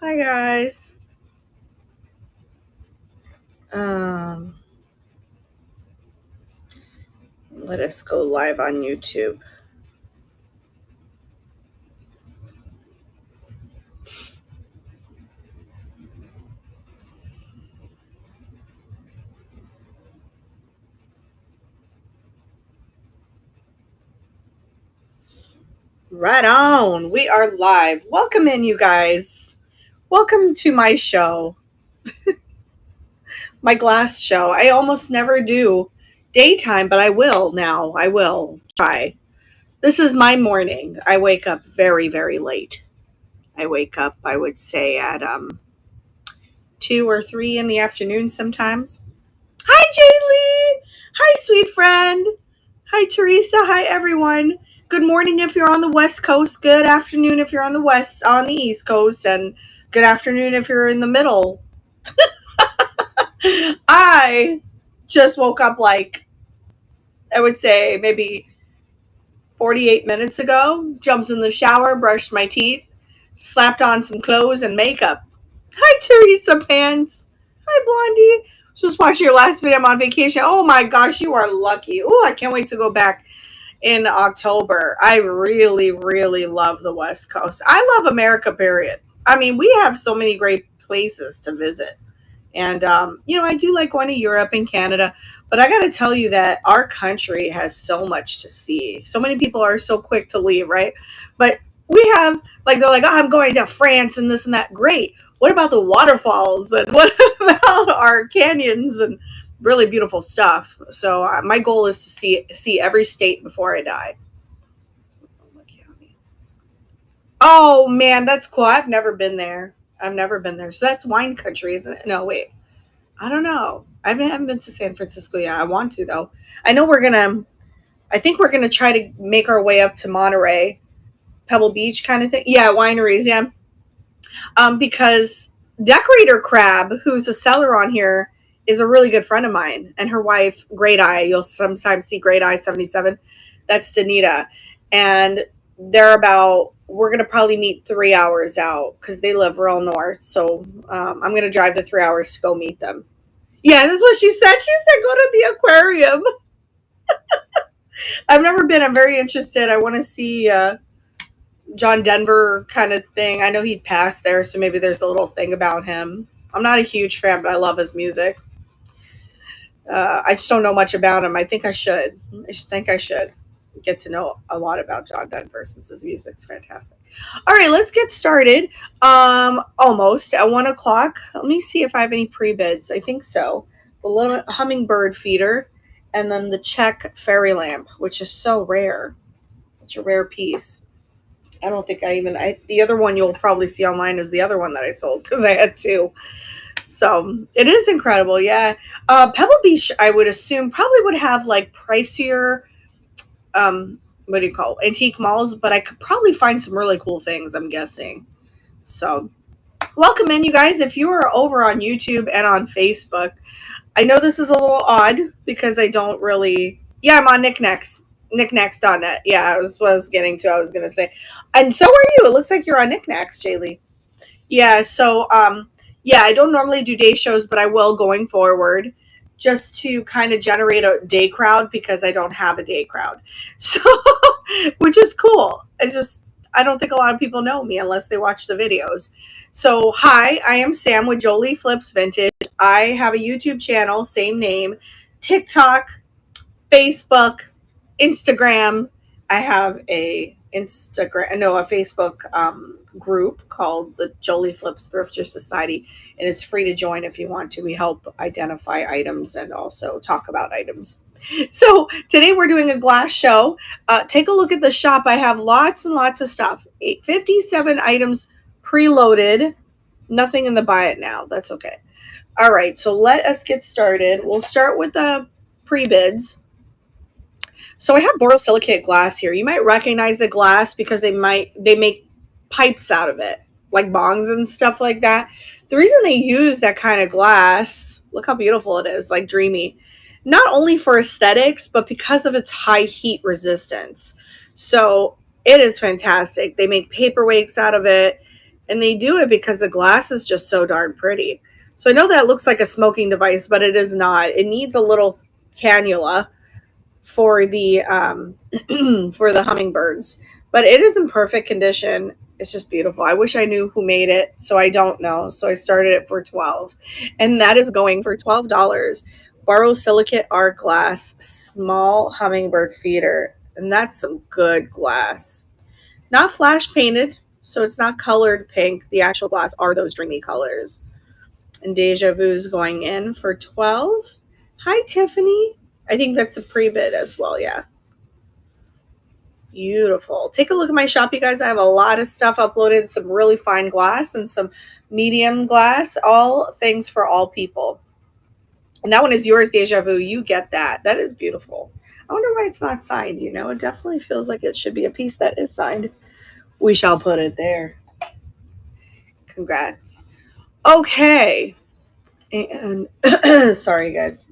Hi guys. Um, Let us go live on YouTube. Right on. We are live. Welcome in, you guys. Welcome to my show, my glass show. I almost never do daytime, but I will now. I will try. This is my morning. I wake up very, very late. I wake up, I would say, at 2 or 3 in the afternoon sometimes. Hi, Jaylee. Hi, sweet friend. Hi, Teresa. Hi, everyone. Good morning if you're on the West Coast. Good afternoon if you're on the East Coast, and good afternoon if you're in the middle. I just woke up like I would say maybe 48 minutes ago. Jumped in the shower, brushed my teeth, slapped on some clothes and makeup. Hi, Teresa Pants. Hi, Blondie. Just watching your last video. I'm on vacation. Oh my gosh, you are lucky. Oh, I can't wait to go back in October. I really, really love the West Coast. I love America, period. I mean, we have so many great places to visit. And, I do like going to Europe and Canada, but I got to tell you that our country has so much to see. So many people are so quick to leave, right? But we have, like, they're like, oh, I'm going to France and this and that. Great. What about the waterfalls? And what about our canyons and really beautiful stuff? So my goal is to see every state before I die. Oh man, that's cool. I've never been there. I've never been there. So that's wine country, isn't it? No, wait. I don't know. I haven't been to San Francisco yet. I want to though. I know we're gonna. I think we're gonna try to make our way up to Monterey, Pebble Beach kind of thing. Yeah, wineries. Yeah, because Decorator Crab, who's a seller on here, is a really good friend of mine, and her wife, Great Eye. You'll sometimes see Great Eye 77. That's Danita, and they're about. We're gonna probably meet 3 hours out because they live real north. So I'm gonna drive the 3 hours to go meet them. Yeah, that's what she said. She said go to the aquarium. I've never been. I'm very interested. I want to see John Denver kind of thing. I know he'd passed there, so maybe there's a little thing about him. I'm not a huge fan, but I love his music. I just don't know much about him. I think I should. I just think I should get to know a lot about John Denver since his music's fantastic. All right, let's get started. Almost at 1 o'clock. Let me see if I have any pre-bids. I think so. The little hummingbird feeder, and then the Czech fairy lamp, which is so rare. It's a rare piece. I don't think the other one you'll probably see online is the other one that I sold because I had two. So it is incredible, yeah. Pebble Beach, I would assume, probably would have like pricier, what do you call antique malls, but I could probably find some really cool things. I'm guessing. So welcome in, you guys. If you are over on YouTube and on Facebook, I know this is a little odd because I don't really. Yeah, I'm on Knickknacks, knickknacks.net. Yeah, that's what I was getting to. I was gonna say, and so are you. It looks like you're on Knickknacks, Jaylee. Yeah, so yeah, I don't normally do day shows, but I will going forward just to kind of generate a day crowd because I don't have a day crowd. So which is cool. It's just I don't think a lot of people know me unless they watch the videos. So hi, I am Sam with Jolie Flips Vintage. I have a YouTube channel, same name, TikTok, Facebook, Instagram. I have a Facebook group called the Jolie Flips Thrifter Society, and it's free to join if you want to. We help identify items and also talk about items. So today we're doing a glass show. Take a look at the shop. I have lots and lots of stuff. 57 items preloaded. Nothing in the buy it now. That's okay. All right, so let us get started. We'll start with the pre-bids. So I have borosilicate glass here. You might recognize the glass because they make pipes out of it, like bongs and stuff like that. The reason they use that kind of glass, look how beautiful it is, like dreamy, not only for aesthetics, but because of its high heat resistance. So it is fantastic. They make paperweights out of it. And they do it because the glass is just so darn pretty. So I know that looks like a smoking device, but it is not. It needs a little cannula for the for the hummingbirds, but it is in perfect condition. It's just beautiful. I wish I knew who made it, so I don't know. So I started it for 12, and that is going for $12. Borosilicate art glass, small hummingbird feeder, and that's some good glass. Not flash painted, so it's not colored pink. The actual glass are those dreamy colors. And Deja Vu's going in for 12. Hi, Tiffany. I think that's a pre-bid as well, yeah. Beautiful. Take a look at my shop, you guys. I have a lot of stuff uploaded, some really fine glass and some medium glass, all things for all people. And that one is yours, Deja Vu. You get that. That is beautiful. I wonder why it's not signed, you know? It definitely feels like it should be a piece that is signed. We shall put it there. Congrats. Okay. And sorry, guys.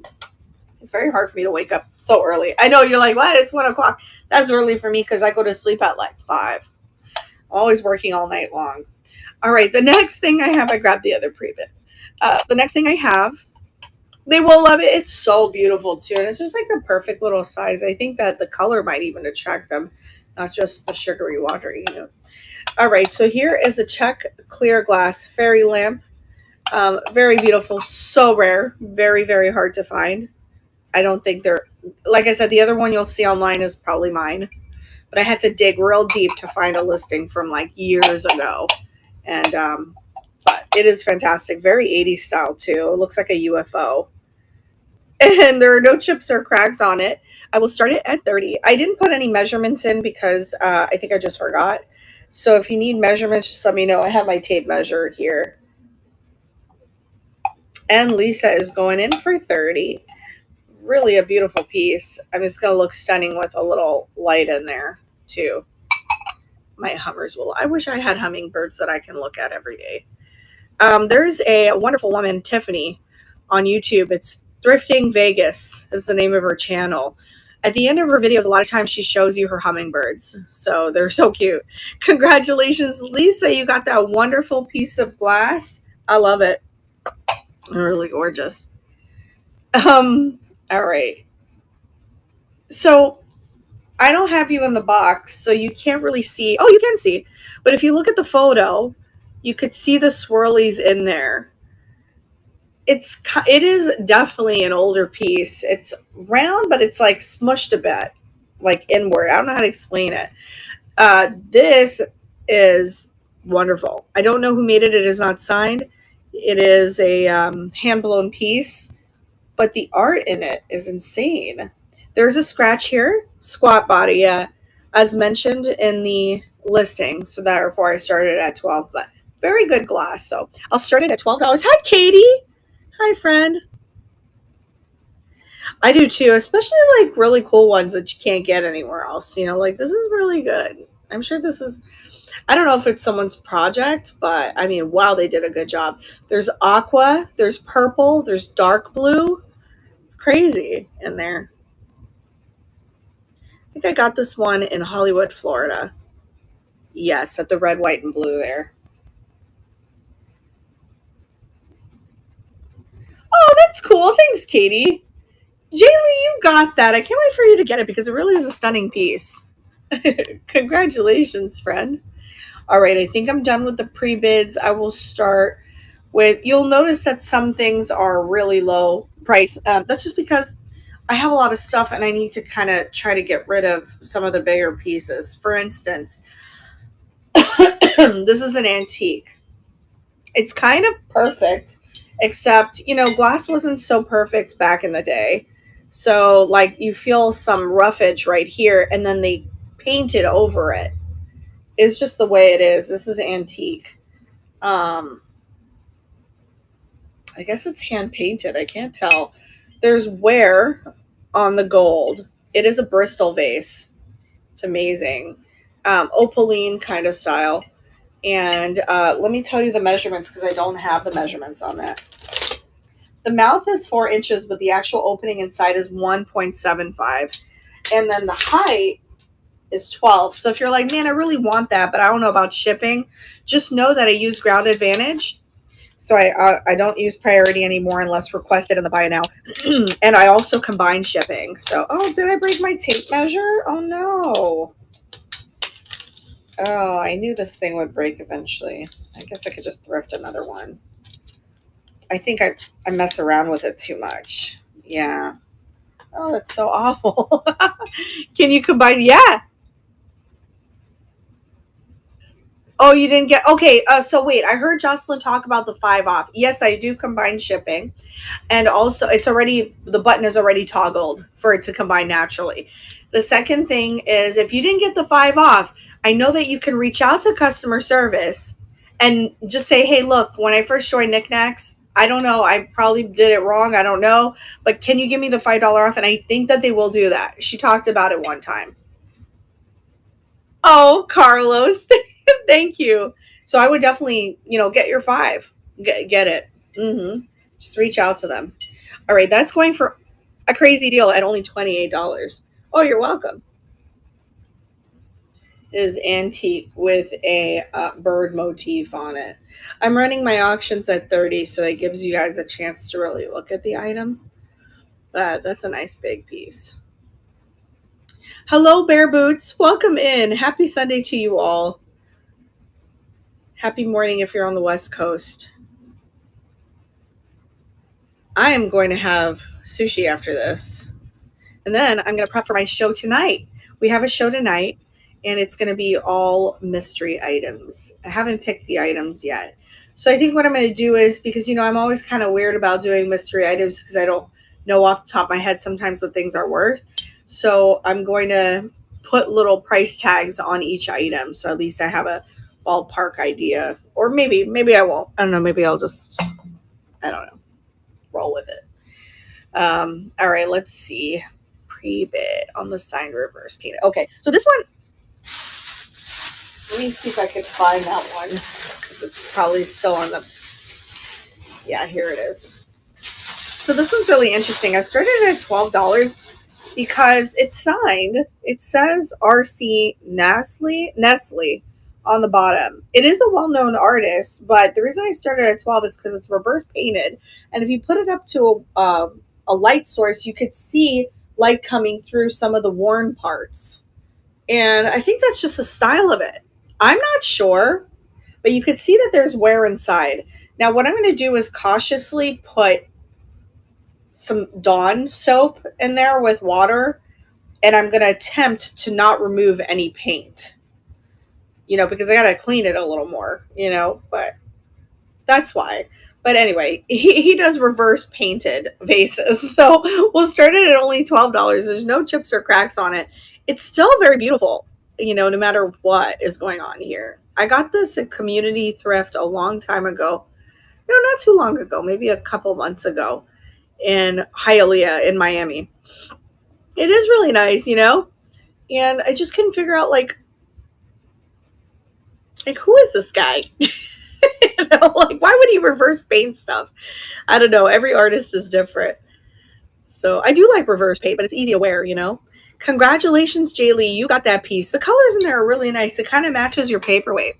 It's very hard for me to wake up so early. I know you're like, what? It's 1 o'clock. That's early for me because I go to sleep at like 5. I'm always working all night long. All right. The next thing I have, I grabbed the other pre-bid. The next thing I have, they will love it. It's so beautiful too. And it's just like the perfect little size. I think that the color might even attract them, not just the sugary water, you know. All right. So here is a Czech clear glass fairy lamp. Very beautiful. So rare. Very, very hard to find. I don't think they're, like I said, the other one you'll see online is probably mine. But I had to dig real deep to find a listing from like years ago. And, but it is fantastic. Very 80s style too. It looks like a UFO. And there are no chips or cracks on it. I will start it at 30. I didn't put any measurements in because I think I just forgot. So if you need measurements, just let me know. I have my tape measure here. And Lisa is going in for 30. Really a beautiful piece. I mean, it's going to look stunning with a little light in there too. My hummers will. I wish I had hummingbirds that I can look at every day. There's a wonderful woman, Tiffany, on YouTube. It's Thrifting Vegas is the name of her channel. At the end of her videos, a lot of times she shows you her hummingbirds. So they're so cute. Congratulations, Lisa. You got that wonderful piece of glass. I love it. Really gorgeous. All right. So I don't have you in the box, so you can't really see. Oh, you can see. But if you look at the photo, you could see the swirlies in there. It is definitely an older piece. It's round, but it's like smushed a bit, like inward. I don't know how to explain it. This is wonderful. I don't know who made it. It is not signed. It is a hand-blown piece, but the art in it is insane. There's a scratch here, squat body, yeah, as mentioned in the listing. So therefore I started at 12, but very good glass. So I'll start it at $12. Hi, Katie. Hi, friend. I do too, especially like really cool ones that you can't get anywhere else. You know, like this is really good. I'm sure this is, I don't know if it's someone's project, but I mean, wow, they did a good job. There's aqua, there's purple, there's dark blue. It's crazy in there. I think I got this one in Hollywood, Florida. Yes, at the red, white, and blue there. Oh, that's cool. Thanks, Katie. Jaylee, you got that. I can't wait for you to get it because it really is a stunning piece. Congratulations, friend. All right, I think I'm done with the pre-bids. I will start with, you'll notice that some things are really low price. That's just because I have a lot of stuff and I need to kind of try to get rid of some of the bigger pieces. For instance, this is an antique. It's kind of perfect, except, you know, glass wasn't so perfect back in the day. So like you feel some roughage right here and then they painted over it. It's just the way it is. This is antique. I guess it's hand painted. I can't tell. There's wear on the gold. It is a Bristol vase. It's amazing. Opaline kind of style. And let me tell you the measurements because I don't have the measurements on that. The mouth is 4 inches, but the actual opening inside is 1.75. And then the height is 12. So if you're like, man, I really want that, but I don't know about shipping, just know that I use Ground Advantage. So I don't use priority anymore unless requested in the buy now. And I also combine shipping. So, oh, did I break my tape measure? Oh no. Oh, I knew this thing would break eventually. I guess I could just thrift another one. I think I mess around with it too much. Yeah. Oh, that's so awful. Can you combine? Yeah. Oh, you didn't get okay. So wait, I heard Jocelyn talk about the 5 off. Yes, I do combine shipping, and also it's already the button is already toggled for it to combine naturally. The second thing is if you didn't get the 5 off, I know that you can reach out to customer service and just say, "Hey, look, when I first joined Knickknacks, I don't know, I probably did it wrong. I don't know, but can you give me the $5 off?" And I think that they will do that. She talked about it one time. Oh, Carlos, thank you. So I would definitely, get your 5. Get it. Just reach out to them. All right, that's going for a crazy deal at only $28. Oh, you're welcome. It is antique with a bird motif on it. I'm running my auctions at 30, so it gives you guys a chance to really look at the item. But that's a nice big piece. Hello, Bear Boots. Welcome in. Happy Sunday to you all. Happy morning if you're on the West Coast. I am going to have sushi after this. And then I'm going to prep for my show tonight. We have a show tonight, and it's going to be all mystery items. I haven't picked the items yet. So I think what I'm going to do is, because, I'm always kind of weird about doing mystery items because I don't know off the top of my head sometimes what things are worth. So I'm going to put little price tags on each item. So at least I have a ballpark idea. Or maybe I won't. I don't know. Maybe I'll just, I don't know, roll with it. All right, let's see. Pre-bid on the signed reverse painted. Okay, so this one, let me see if I can find that one. It's probably still on the, yeah, here it is. So this one's really interesting. I started at $12 because it's signed. It says RC Nestle on the bottom. It is a well-known artist, but the reason I started at 12 is because it's reverse painted. And if you put it up to a light source, you could see light coming through some of the worn parts. And I think that's just the style of it. I'm not sure, but you could see that there's wear inside. Now, what I'm going to do is cautiously put some Dawn soap in there with water, and I'm going to attempt to not remove any paint, because I got to clean it a little more, but that's why. But anyway, he does reverse painted vases. So we'll start it at only $12. There's no chips or cracks on it. It's still very beautiful, no matter what is going on here. I got this at Community Thrift a long time ago. No, not too long ago, maybe a couple months ago in Hialeah in Miami. It is really nice, and I just couldn't figure out like who is this guy? Like why would he reverse paint stuff? I don't know. Every artist is different. So I do like reverse paint, but it's easy to wear. Congratulations, Jaylee. You got that piece. The colors in there are really nice. It kind of matches your paperweight.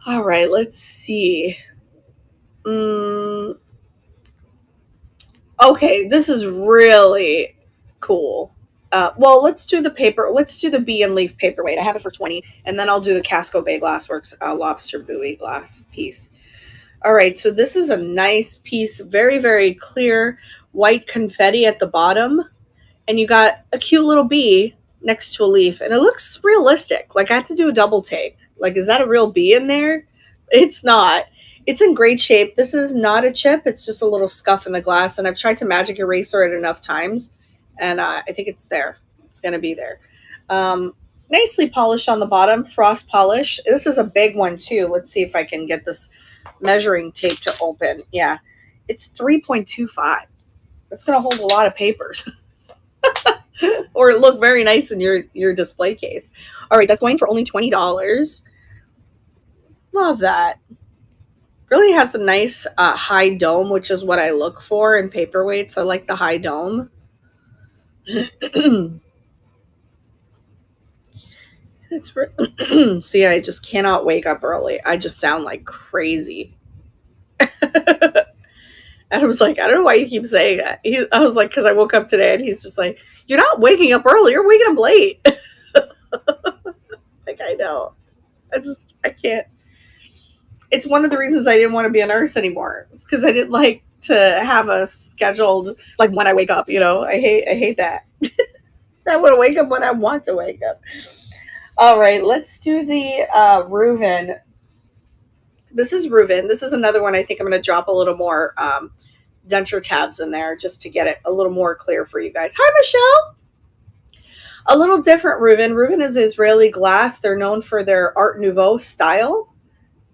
All right, let's see. Okay, this is really cool. Well, let's do the paper. Let's do the bee and leaf paperweight. I have it for 20, and then I'll do the Casco Bay Glassworks lobster buoy glass piece. All right, so this is a nice piece, very, very clear white confetti at the bottom, and you got a cute little bee next to a leaf, and it looks realistic. Like I had to do a double take. Like, is that a real bee in there? It's not. It's in great shape. This is not a chip. It's just a little scuff in the glass, and I've tried to magic eraser it enough times, and I think it's there. It's going to be there. Nicely polished on the bottom, frost polish. This is a big one too. Let's see if I can get this measuring tape to open. Yeah, it's 3.25. That's going to hold a lot of papers. Or look very nice in your display case. All right, that's going for only $20. Love that. Really has a nice high dome, which is what I look for in paperweights. I like the high dome. See, I just cannot wake up early. I just sound like crazy. And I was like, I don't know why you keep saying that. I was like, because I woke up today and he's just like, you're not waking up early, you're waking up late. Like, I know. I can't. It's one of the reasons I didn't want to be a nurse anymore. It's because I didn't like to have a scheduled, like when I wake up, I hate that. I want to wake up when I want to wake up. All right, let's do the Reuven. This is Reuven. This is another one I think I'm going to drop a little more denture tabs in there just to get it a little more clear for you guys. Hi, Michelle. A little different Reuven. Reuven is Israeli glass. They're known for their Art Nouveau style.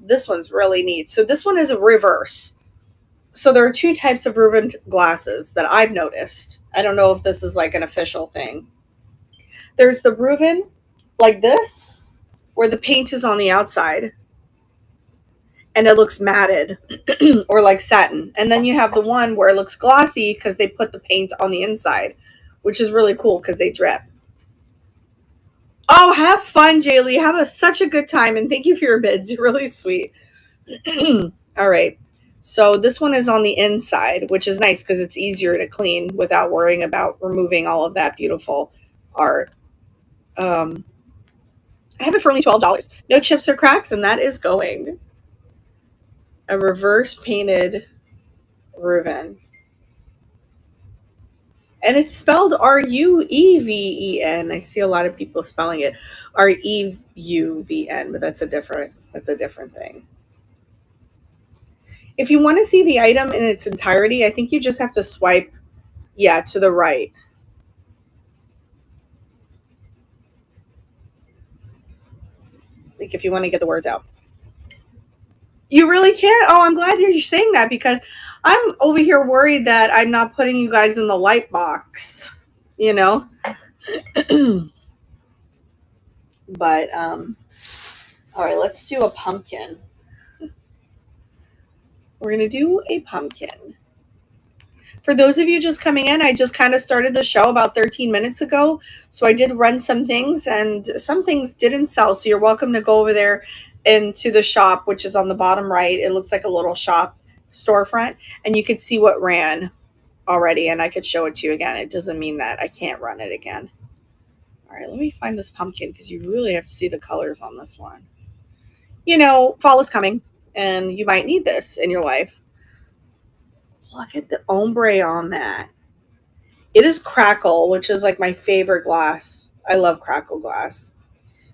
This one's really neat. So this one is a reverse. So there are two types of Reuven glasses that I've noticed. I don't know if this is like an official thing. There's the Reuven like this, where the paint is on the outside and it looks matted or like satin. And then you have the one where it looks glossy because they put the paint on the inside, which is really cool because they drip. Oh, have fun, Jaylee. Have such a good time. And thank you for your bids. You're really sweet. All right. So this one is on the inside, which is nice because it's easier to clean without worrying about removing all of that beautiful art. I have it for only $12. No chips or cracks, and that is going. A reverse painted Reuven. And it's spelled Rueven. I see a lot of people spelling it Reuvn, but that's a different thing. If you want to see the item in its entirety, I think you just have to swipe, to the right. Like if you want to get the words out. You really can't? Oh, I'm glad you're saying that because I'm over here worried that I'm not putting you guys in the light box, But, all right, let's do a pumpkin. We're going to do a pumpkin. For those of you just coming in, I just kind of started the show about 13 minutes ago. So I did run some things and some things didn't sell. So you're welcome to go over there into the shop, which is on the bottom right. It looks like a little shop storefront and you could see what ran already and I could show it to you again. It doesn't mean that I can't run it again. All right, let me find this pumpkin because you really have to see the colors on this one. Fall is coming and you might need this in your life. Look at the ombre on that. It is Crackle, which is like my favorite glass. I love Crackle glass.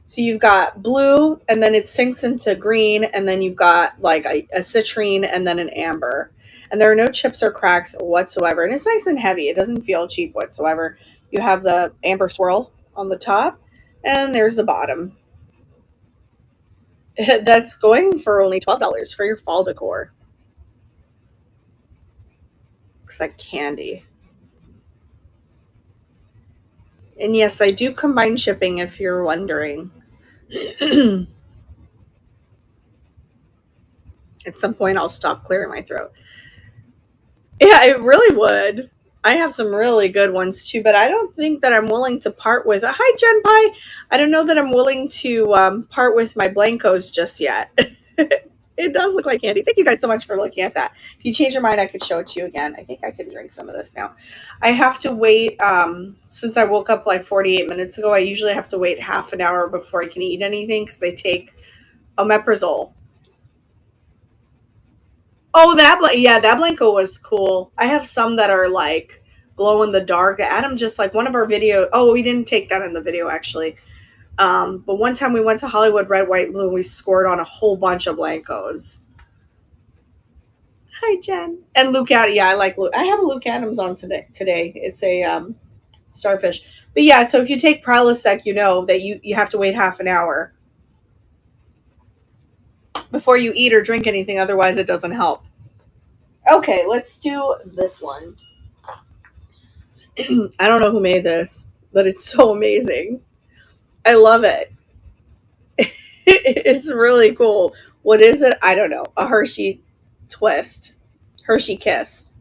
So you've got blue and then it sinks into green and then you've got like a citrine and then an amber. And there are no chips or cracks whatsoever. And it's nice and heavy. It doesn't feel cheap whatsoever. You have the amber swirl on the top and there's the bottom. That's going for only $12 for your fall decor. Looks like candy. And yes, I do combine shipping if you're wondering. At some point, I'll stop clearing my throat. Yeah, it really would. I have some really good ones too, but I don't think that I'm willing to part with. Hi, Jen Pie. I don't know that I'm willing to part with my Blancos just yet. It does look like candy. Thank you guys so much for looking at that. If you change your mind, I could show it to you again. I think I can drink some of this now. I have to wait, since I woke up like 48 minutes ago, I usually have to wait half an hour before I can eat anything because I take omeprazole. Oh, that Blanco was cool. I have some that are like glow in the dark. Adam just like one of our videos. Oh, we didn't take that in the video actually. But one time we went to Hollywood Red, White, Blue, and we scored on a whole bunch of Blancos. Hi, Jen. And Luke Adams. Yeah, I like Luke. I have a Luke Adams on today. It's a starfish. But yeah, so if you take Prilosec, you know that you have to wait half an hour before you eat or drink anything. Otherwise, it doesn't help. Okay, let's do this one. I don't know who made this, but it's so amazing. I love it. It's really cool. What is it? I don't know. A Hershey twist. Hershey kiss.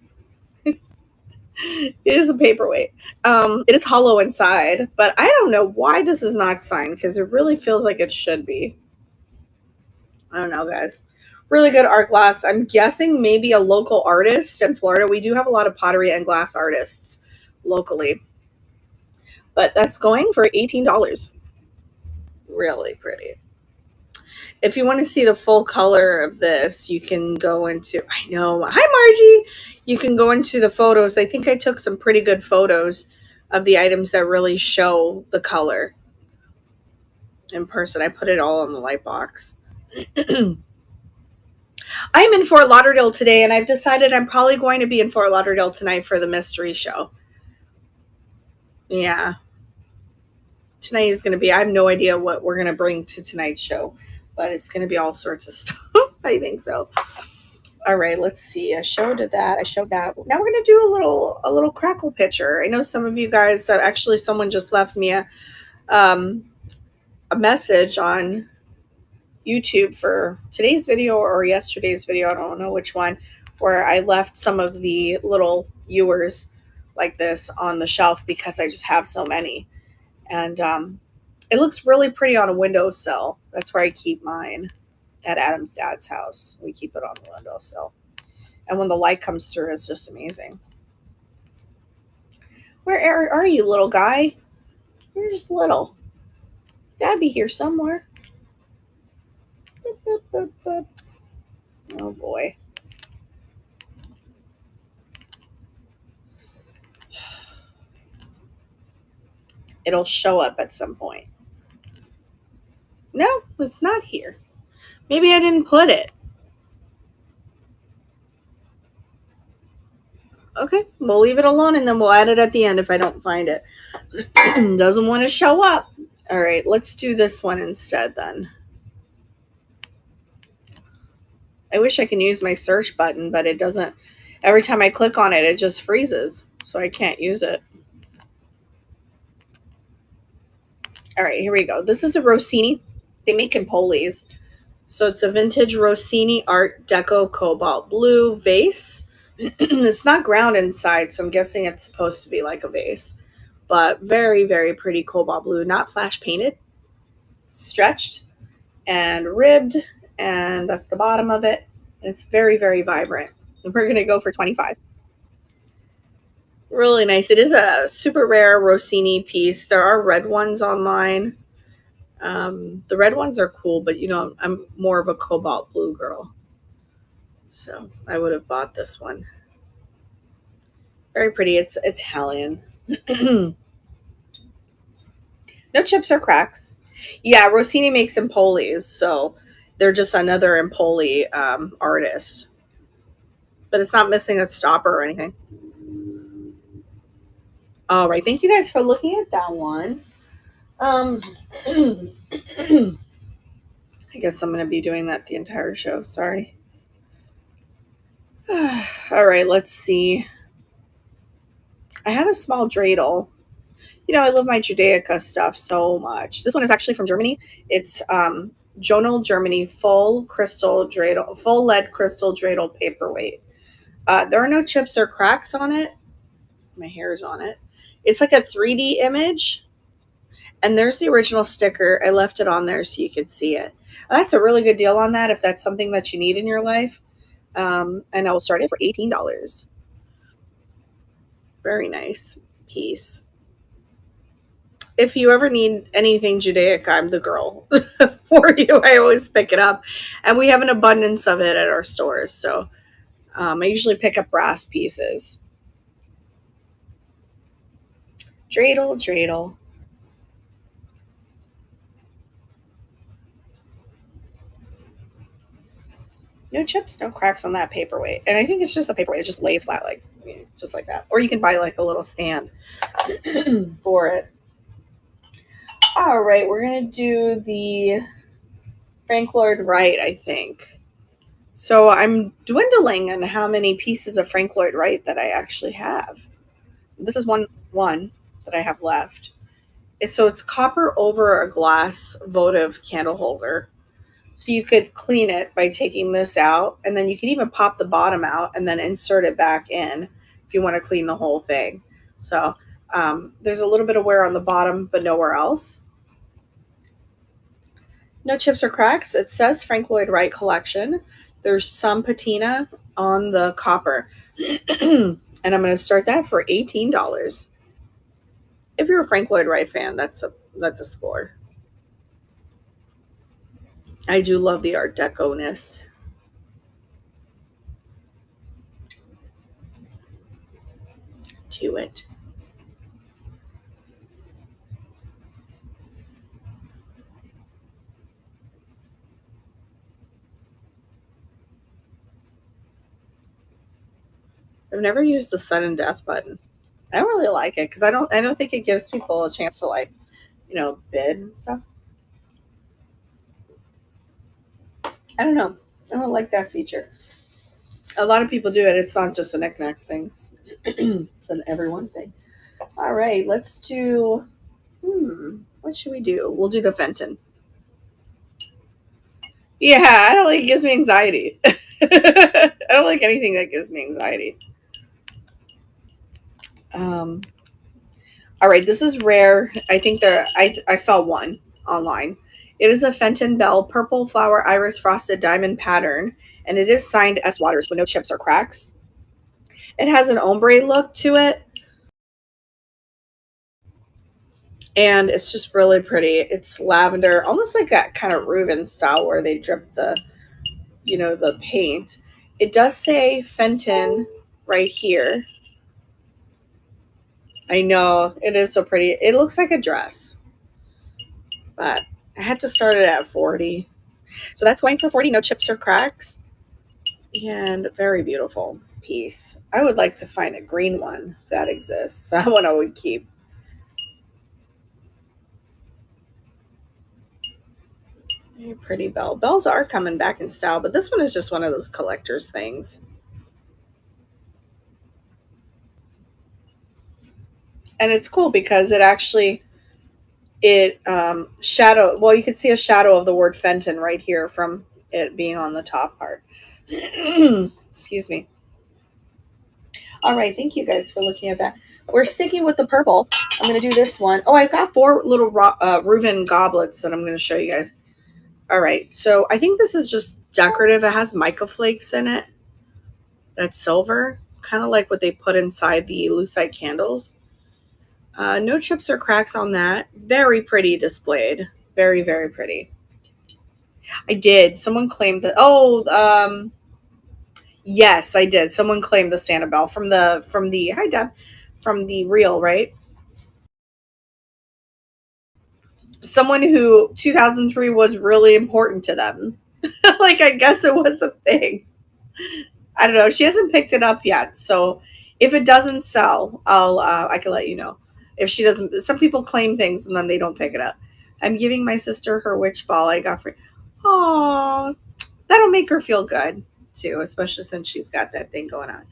It is a paperweight. It is hollow inside, but I don't know why this is not signed because it really feels like it should be. I don't know, guys. Really good art glass. I'm guessing maybe a local artist in Florida. We do have a lot of pottery and glass artists locally, but that's going for $18. Really pretty. If you want to see the full color of this, you can go into, I know, hi Margie. You can go into the photos. I think I took some pretty good photos of the items that really show the color in person. I put it all on the light box. I'm in Fort Lauderdale today, and I've decided I'm probably going to be in Fort Lauderdale tonight for the mystery show. Yeah. Tonight is going to be, I have no idea what we're going to bring to tonight's show, but it's going to be all sorts of stuff. I think so. All right, let's see. I showed that. I showed that. Now we're going to do a little crackle picture. I know some of you guys, actually someone just left me a message on YouTube for today's video or yesterday's video. I don't know which one, where I left some of the little ewers like this on the shelf because I just have so many. And it looks really pretty on a windowsill. That's where I keep mine at Adam's dad's house. We keep it on the windowsill. And when the light comes through, it's just amazing. Where are you, little guy? You're just little. You gotta be here somewhere. Boop, boop, boop, boop. Oh boy. It'll show up at some point. No, it's not here. Maybe I didn't put it. Okay, we'll leave it alone and then we'll add it at the end if I don't find it. Doesn't want to show up. All right, let's do this one instead then. I wish I can use my search button, but it doesn't. Every time I click on it, it just freezes, so I can't use it. All right, here we go. This is a Rossini. They make Empolis. So it's a vintage Rossini Art Deco Cobalt Blue vase. It's not ground inside, so I'm guessing it's supposed to be like a vase. But very, very pretty cobalt blue. Not flash painted. Stretched and ribbed. And that's the bottom of it. And it's very, very vibrant. And we're going to go for $25. Really nice. It is a super rare Rossini piece. There are red ones online. The red ones are cool, but you know, I'm more of a cobalt blue girl. So I would have bought this one. Very pretty. It's Italian. No chips or cracks. Yeah, Rossini makes Empolis, so they're just another Empoli artist. But it's not missing a stopper or anything. All right. Thank you guys for looking at that one. I guess I'm going to be doing that the entire show. Sorry. All right, let's see. I have a small dreidel. You know, I love my Judaica stuff so much. This one is actually from Germany. It's Jonal Germany full lead crystal dreidel paperweight. There are no chips or cracks on it. My hair is on it. It's like a 3D image. And there's the original sticker. I left it on there so you could see it. That's a really good deal on that if that's something that you need in your life. And I will start it for $18. Very nice piece. If you ever need anything Judaic, I'm the girl for you. I always pick it up. And we have an abundance of it at our stores. So I usually pick up brass pieces. Dreidel. No chips, no cracks on that paperweight. And I think it's just a paperweight. It just lays flat, like just like that. Or you can buy like a little stand for it. All right, we're going to do the Frank Lloyd Wright, I think. So I'm dwindling on how many pieces of Frank Lloyd Wright that I actually have. This is one that I have left. So it's copper over a glass votive candle holder. So you could clean it by taking this out, and then you could even pop the bottom out and then insert it back in if you want to clean the whole thing. So there's a little bit of wear on the bottom, but nowhere else. No chips or cracks. It says Frank Lloyd Wright collection. There's some patina on the copper. And I'm going to start that for $18. If you're a Frank Lloyd Wright fan, that's a score. I do love the Art Deco-ness to it. I've never used the sudden death button. I don't really like it because I don't think it gives people a chance to like, bid and stuff. I don't know. I don't like that feature. A lot of people do it. It's not just a knickknacks thing. It's an everyone thing. All right, let's do. What should we do? We'll do the Fenton. Yeah, I don't like it. Gives me anxiety. I don't like anything that gives me anxiety. Um, all right, this is rare. I think I saw one online. It is a Fenton Bell purple flower iris frosted diamond pattern, and it is signed S. Waters with no chips or cracks. It has an ombre look to it, and it's just really pretty. It's lavender, almost like that kind of Reuben style where they drip the paint. It does say Fenton right here. I know it is so pretty. It looks like a dress, but I had to start it at 40. So that's going for 40, no chips or cracks, and very beautiful piece. I would like to find a green one if that exists. That one I would keep. Very pretty bell. Bells are coming back in style, but this one is just one of those collector's things. And it's cool because it shadow, well, you can see a shadow of the word Fenton right here from it being on the top part. Excuse me. All right, thank you guys for looking at that. We're sticking with the purple. I'm going to do this one. Oh, I've got 4 little Reuben goblets that I'm going to show you guys. All right, so I think this is just decorative. It has mica flakes in it. That's silver, kind of like what they put inside the lucite candles. No chips or cracks on that. Very pretty displayed. Very, very pretty. I did. Someone claimed that. Oh, yes, I did. Someone claimed the Sanibel from the hi Deb, from the reel, right? Someone who 2003 was really important to them. Like I guess it was a thing. I don't know. She hasn't picked it up yet, so if it doesn't sell, I can let you know. If she doesn't, some people claim things and then they don't pick it up. I'm giving my sister her witch ball I got for. Oh, that'll make her feel good too, especially since she's got that thing going on.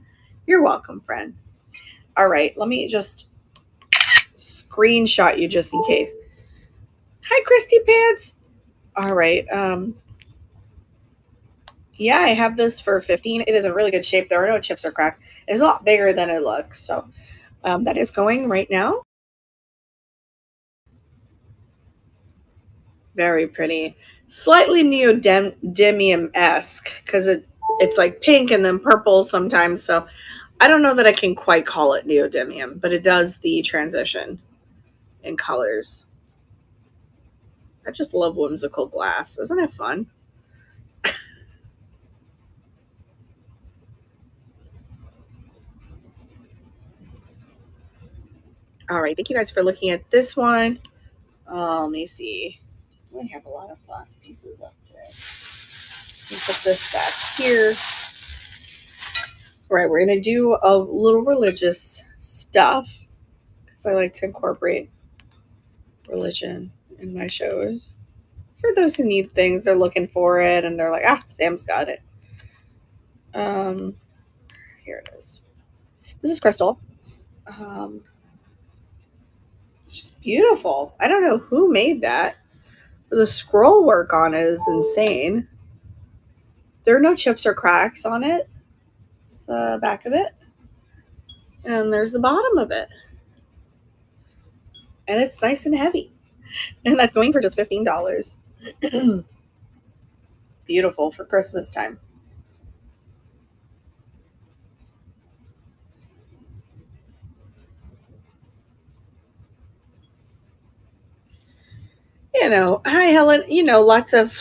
You're welcome, friend. All right, let me just screenshot you just in case. Hi, Christy Pants. All right. Yeah, I have this for 15. It is in really good shape. There are no chips or cracks. It's a lot bigger than it looks. So that is going right now. Very pretty. Slightly neodymium-esque because it's like pink and then purple sometimes. So I don't know that I can quite call it neodymium, but it does the transition in colors. I just love whimsical glass. Isn't it fun? All right. Thank you guys for looking at this one. Let me see. I have a lot of glass pieces up today. Let me put this back here. All right. We're going to do a little religious stuff because I like to incorporate religion in my shows. For those who need things, they're looking for it and they're like, Sam's got it. Here it is. This is crystal. It's just beautiful. I don't know who made that. The scroll work on it is insane. There are no chips or cracks on it. It's the back of it. And there's the bottom of it. And it's nice and heavy. And that's going for just $15. Beautiful for Christmas time. Hi Helen. Lots of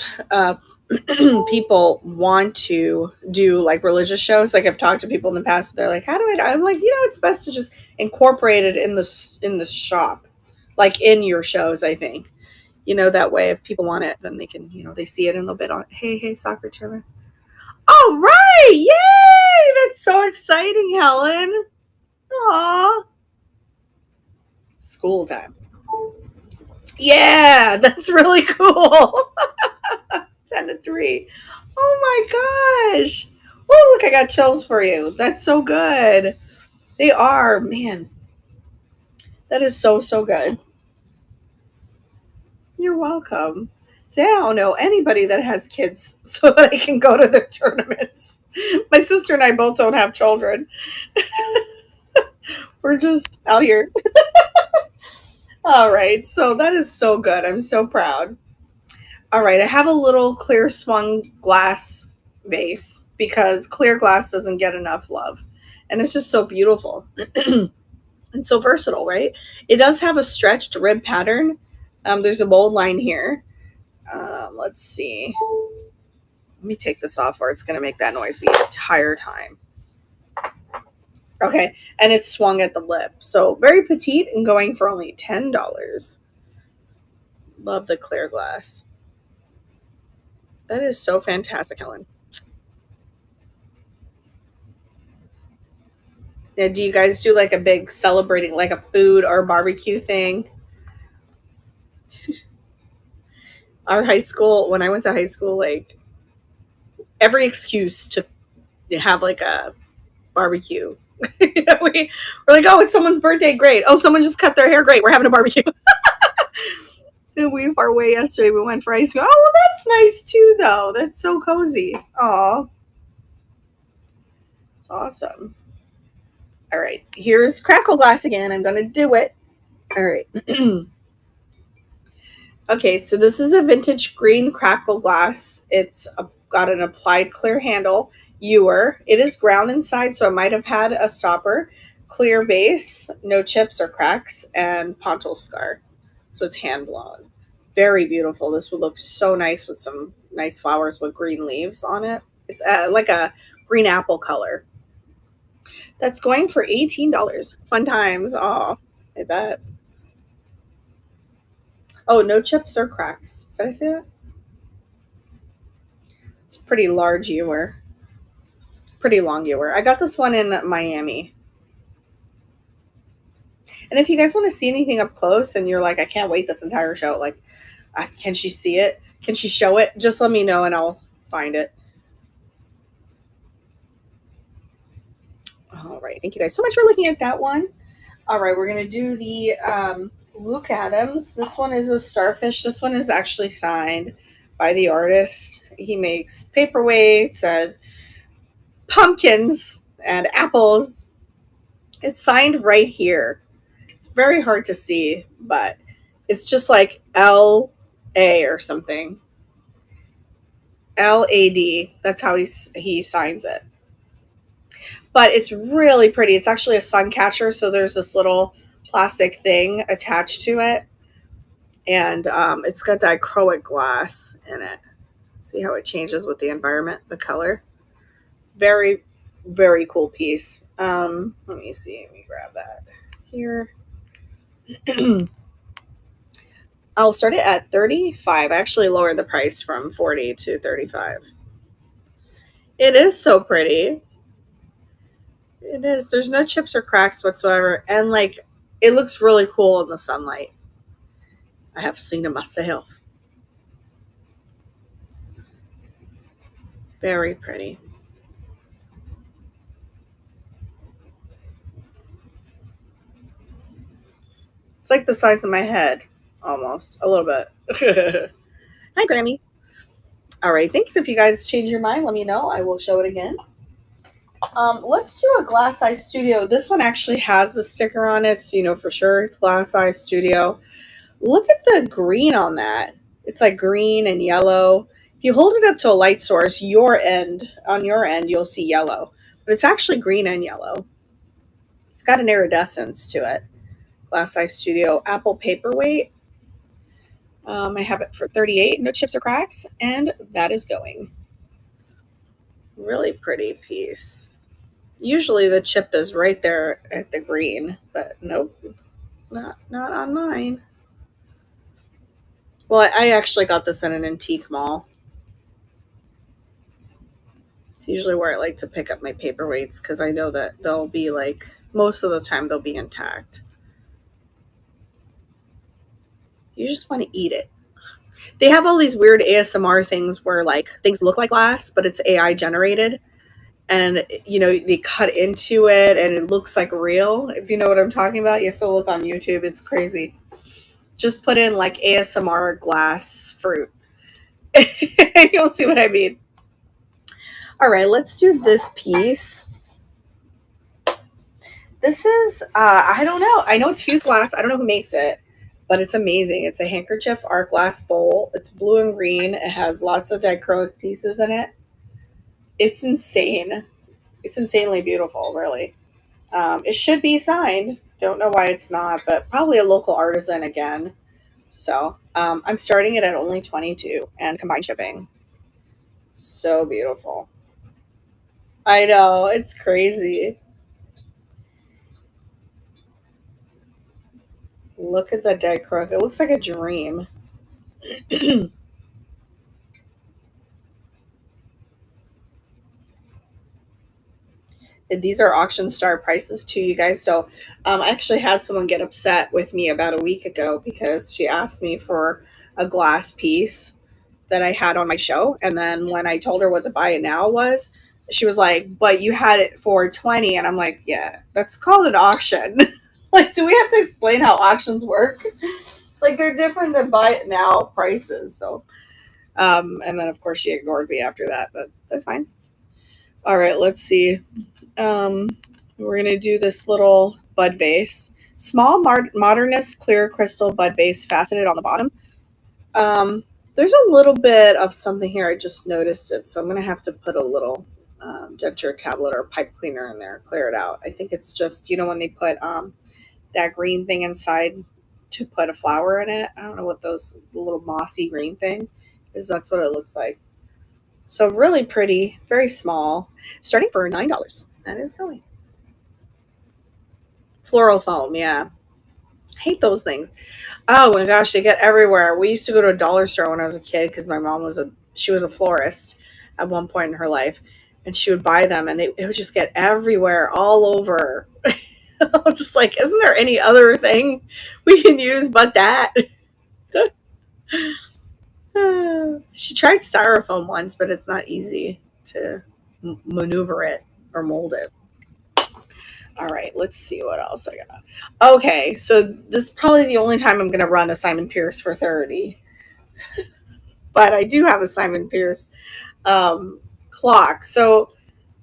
people want to do like religious shows. Like I've talked to people in the past. They're like, "How do I?" I'm like, it's best to just incorporate it in the shop, like in your shows. I think, that way if people want it, then they can, they see it and they'll bid on it. Hey, soccer tournament. All right, yay! That's so exciting, Helen. Aw, school time. Yeah, that's really cool. 10 to 3. Oh my gosh. Oh, look, I got chills for you. That's so good. They are, man. That is so, so good. You're welcome. See, I don't know anybody that has kids so that I can go to their tournaments. My sister and I both don't have children. We're just out here. All right. So that is so good. I'm so proud. All right. I have a little clear swung glass vase because clear glass doesn't get enough love. And it's just so beautiful. And so versatile, right? It does have a stretched rib pattern. There's a mold line here. Let's see. Let me take this off or it's going to make that noise the entire time. Okay, and it's swung at the lip. So very petite and going for only $10. Love the clear glass. That is so fantastic, Helen. Now, do you guys do like a big celebrating, like a food or barbecue thing? Our high school, when I went to high school, like every excuse to have like a barbecue. We're like, oh, it's someone's birthday, great. Oh, someone just cut their hair, great. We're having a barbecue. And we far away yesterday. We went for ice cream. Oh, well, that's nice too, though. That's so cozy. Aw, it's awesome. All right, here's crackle glass again. I'm gonna do it. All right. Okay, so this is a vintage green crackle glass. Got an applied clear handle. Ewer. It is ground inside, so it might have had a stopper. Clear base, no chips or cracks, and pontil scar. So it's hand blown. Very beautiful. This would look so nice with some nice flowers with green leaves on it. It's like a green apple color. That's going for $18. Fun times. Oh, I bet. Oh, no chips or cracks. Did I say that? It's a pretty large ewer. Pretty long ewer. I got this one in Miami. And if you guys want to see anything up close and you're like, I can't wait this entire show, like, can she see it? Can she show it? Just let me know and I'll find it. All right. Thank you guys so much for looking at that one. All right. We're going to do the Luke Adams. This one is a starfish. This one is actually signed by the artist. He makes paperweights and pumpkins and apples. It's signed right here. It's very hard to see, but it's just like LA or something. LAD. That's how he signs it. But it's really pretty. It's actually a sun catcher, so there's this little plastic thing attached to it, and it's got dichroic glass in it. See how it changes with the environment, the color. Very, very cool piece. Let me see. Let me grab that here. I'll start it at 35. I actually lowered the price from 40 to 35. It is so pretty. It is. There's no chips or cracks whatsoever. And like it looks really cool in the sunlight. I have seen it myself. Very pretty. It's like the size of my head. Almost. A little bit. Hi, Grammy. All right. Thanks. If you guys change your mind, let me know. I will show it again. Let's do a Glass Eye Studio. This one actually has the sticker on it, so you know for sure it's Glass Eye Studio. Look at the green on that. It's like green and yellow. If you hold it up to a light source, on your end, you'll see yellow. But it's actually green and yellow. It's got an iridescence to it. Glass Eye Studio Apple Paperweight. I have it for 38, no chips or cracks, and that is going. Really pretty piece. Usually the chip is right there at the green, but nope, not on mine. Well, I actually got this in an antique mall. It's usually where I like to pick up my paperweights because I know that they'll be like, most of the time they'll be intact. You just want to eat it. They have all these weird ASMR things where like things look like glass, but it's AI generated. And you know, they cut into it and it looks like real. If you know what I'm talking about, you have to look on YouTube. It's crazy. Just put in like ASMR glass fruit and you'll see what I mean. All right, let's do this piece. This is, I don't know. I know it's fused glass. I don't know who makes it, but it's amazing. It's a handkerchief art glass bowl. It's blue and green. It has lots of dichroic pieces in it. It's insane. It's insanely beautiful, really. It should be signed. Don't know why it's not, but probably a local artisan again. So I'm starting it at only 22 and combined shipping. So beautiful. I know, it's crazy. Look at the dichroic. It looks like a dream. These are auction star prices too, you guys. So I actually had someone get upset with me about a week ago because she asked me for a glass piece that I had on my show. And then when I told her what the buy it now was, she was like, but you had it for 20. And I'm like, yeah, that's called an auction. Like, do we have to explain how auctions work? Like, they're different than buy it now prices. So, and then of course she ignored me after that, but that's fine. All right, let's see. Um, we're going to do this little bud vase. Small modernist clear crystal bud vase faceted on the bottom. There's a little bit of something here. I just noticed it. So I'm going to have to put a little denture tablet or pipe cleaner in there, clear it out. I think it's just, you know, when they put that green thing inside to put a flower in it. I don't know what those little mossy green thing is. That's what it looks like. So really pretty, very small, starting for $9. That is going. Floral foam, yeah. Hate those things. Oh my gosh, they get everywhere. We used to go to a dollar store when I was a kid because my mom was a florist at one point in her life, and she would buy them, and it would just get everywhere, all over. I was just like, isn't there any other thing we can use but that? She tried styrofoam once, but it's not easy to maneuver it or mold it. All right, let's see what else I got. Okay, so this is probably the only time I'm going to run a Simon Pierce for 30. But I do have a Simon Pierce clock. So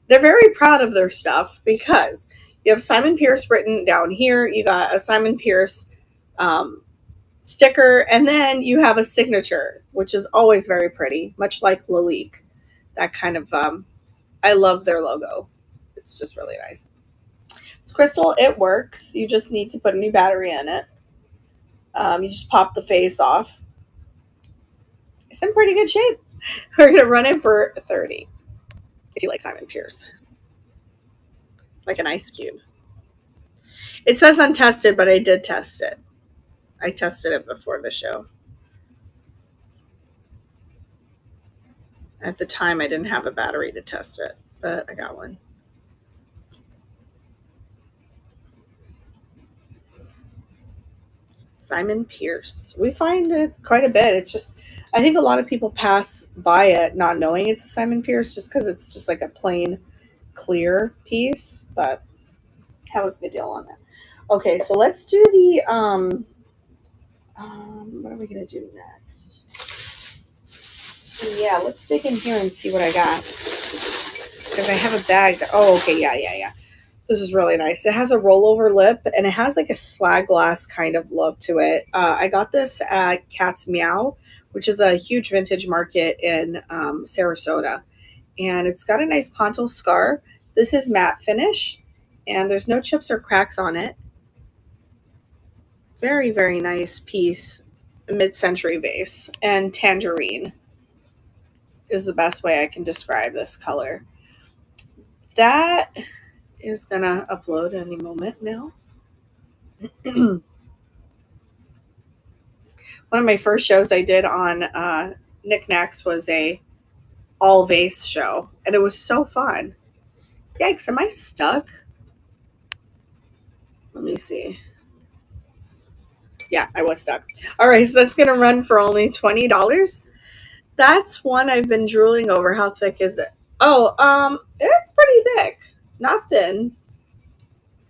they're very proud of their stuff because you have Simon Pierce written down here. You got a Simon Pierce sticker, and then you have a signature, which is always very pretty, much like Lalique. That kind of, I love their logo. It's just really nice. It's crystal. It works. You just need to put a new battery in it. You just pop the face off. It's in pretty good shape. We're going to run it for 30 if you like Simon Pierce. Like an ice cube. It says untested, but I did test it. I tested it before the show. At the time, I didn't have a battery to test it, but I got one. Simon Pierce. We find it quite a bit. It's just, I think a lot of people pass by it not knowing it's a Simon Pierce just because it's just like a plain clear piece. But that was a good deal on that. Okay, so let's do the, what are we going to do next? Yeah, let's dig in here and see what I got. because I have a bag that, oh, okay, yeah. This is really nice. It has a rollover lip and it has like a slag glass kind of look to it. I got this at Cat's Meow, which is a huge vintage market in Sarasota. And it's got a nice pontil scar. This is matte finish and there's no chips or cracks on it. Very, very nice piece, mid-century vase. And tangerine is the best way I can describe this color. That is gonna upload any moment now. One of my first shows I did on Knickknacks was a all vase show, and it was so fun. Yikes, am I stuck? Let me see. Yeah, I was stuck. All right, so that's gonna run for only $20. That's one I've been drooling over. How thick is it? Oh, it's pretty thick. Not thin.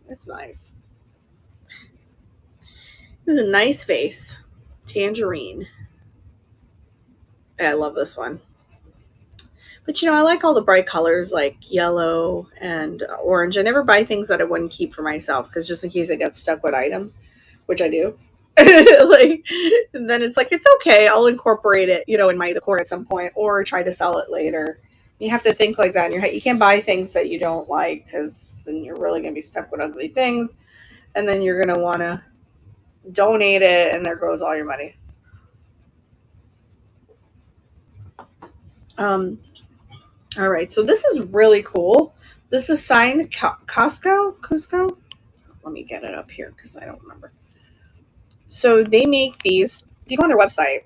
It's nice. This is a nice vase. Tangerine. Yeah, I love this one. But I like all the bright colors like yellow and orange. I never buy things that I wouldn't keep for myself because just in case I get stuck with items, which I do. Like, and then it's like, it's okay. I'll incorporate it, in my decor at some point or try to sell it later. You have to think like that in your head. You can't buy things that you don't like because then you're really going to be stuck with ugly things. And then you're going to want to donate it and there goes all your money. All right, so this is really cool. This is signed Cusco. Let me get it up here because I don't remember. So they make these. If you go on their website,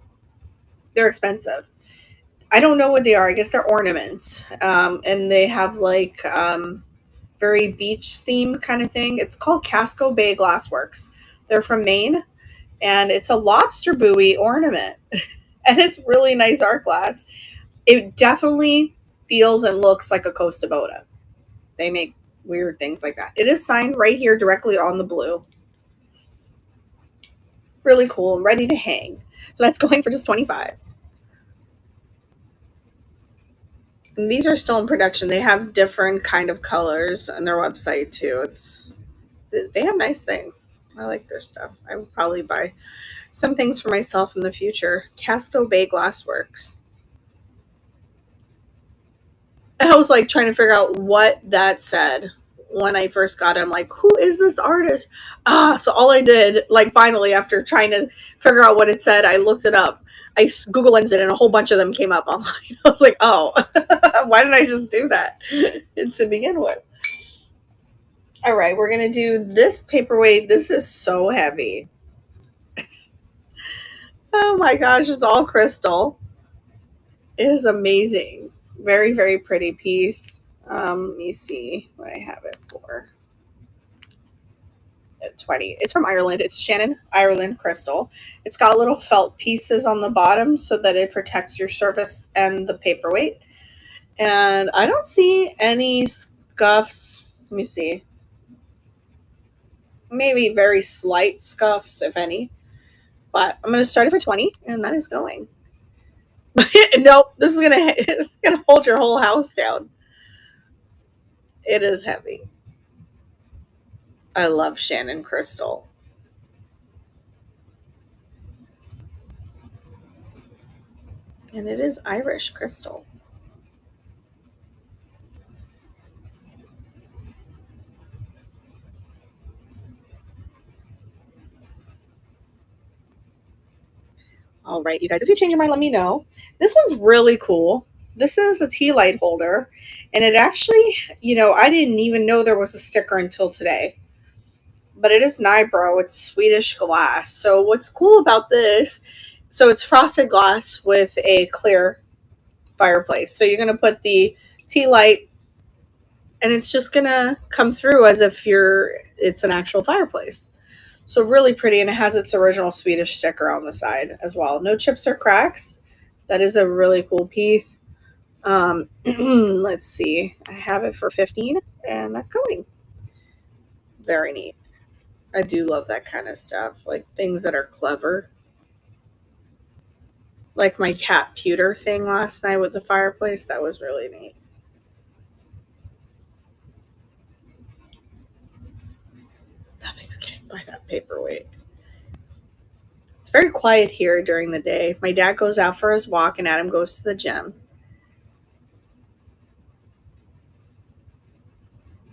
they're expensive. I don't know what they are. I guess they're ornaments, and they have like very beach theme kind of thing. It's called Casco Bay Glassworks. They're from Maine, and it's a lobster buoy ornament, and it's really nice art glass. It definitely feels and looks like a Costa Boda. They make weird things like that. It is signed right here directly on the blue. Really cool and ready to hang. So that's going for just $25. And these are still in production. They have different kind of colors on their website too. They have nice things. I like their stuff. I would probably buy some things for myself in the future. Casco Bay Glassworks. I was like trying to figure out what that said when I first got it. I'm like, who is this artist? So all I did, like finally after trying to figure out what it said, I looked it up. I Google Lensed it and a whole bunch of them came up online. I was like, oh, why didn't I just do that to begin with? All right, we're going to do this paperweight. This is so heavy. Oh my gosh, it's all crystal. It is amazing. Very, very pretty piece. Let me see what I have it for. 20. It's from Ireland. It's Shannon Ireland crystal. It's got little felt pieces on the bottom so that it protects your surface and the paperweight. And I don't see any scuffs. Let me see. Maybe very slight scuffs, if any. But I'm going to start it for 20, and that is going. Nope, it's gonna hold your whole house down. It is heavy. I love Shannon crystal. And it is Irish crystal. All right, you guys, if you change your mind, let me know. This one's really cool. This is a tea light holder. And it actually, I didn't even know there was a sticker until today. But it is Nybro. It's Swedish glass. So what's cool about this, so it's frosted glass with a clear fireplace. So you're going to put the tea light and it's just going to come through as if it's an actual fireplace. So really pretty, and it has its original Swedish sticker on the side as well. No chips or cracks. That is a really cool piece. Let's see. I have it for 15, and that's going. Very neat. I do love that kind of stuff, like things that are clever. Like my cat pewter thing last night with the fireplace. That was really neat. Nothing's getting by that paperweight. It's very quiet here during the day. My dad goes out for his walk and Adam goes to the gym.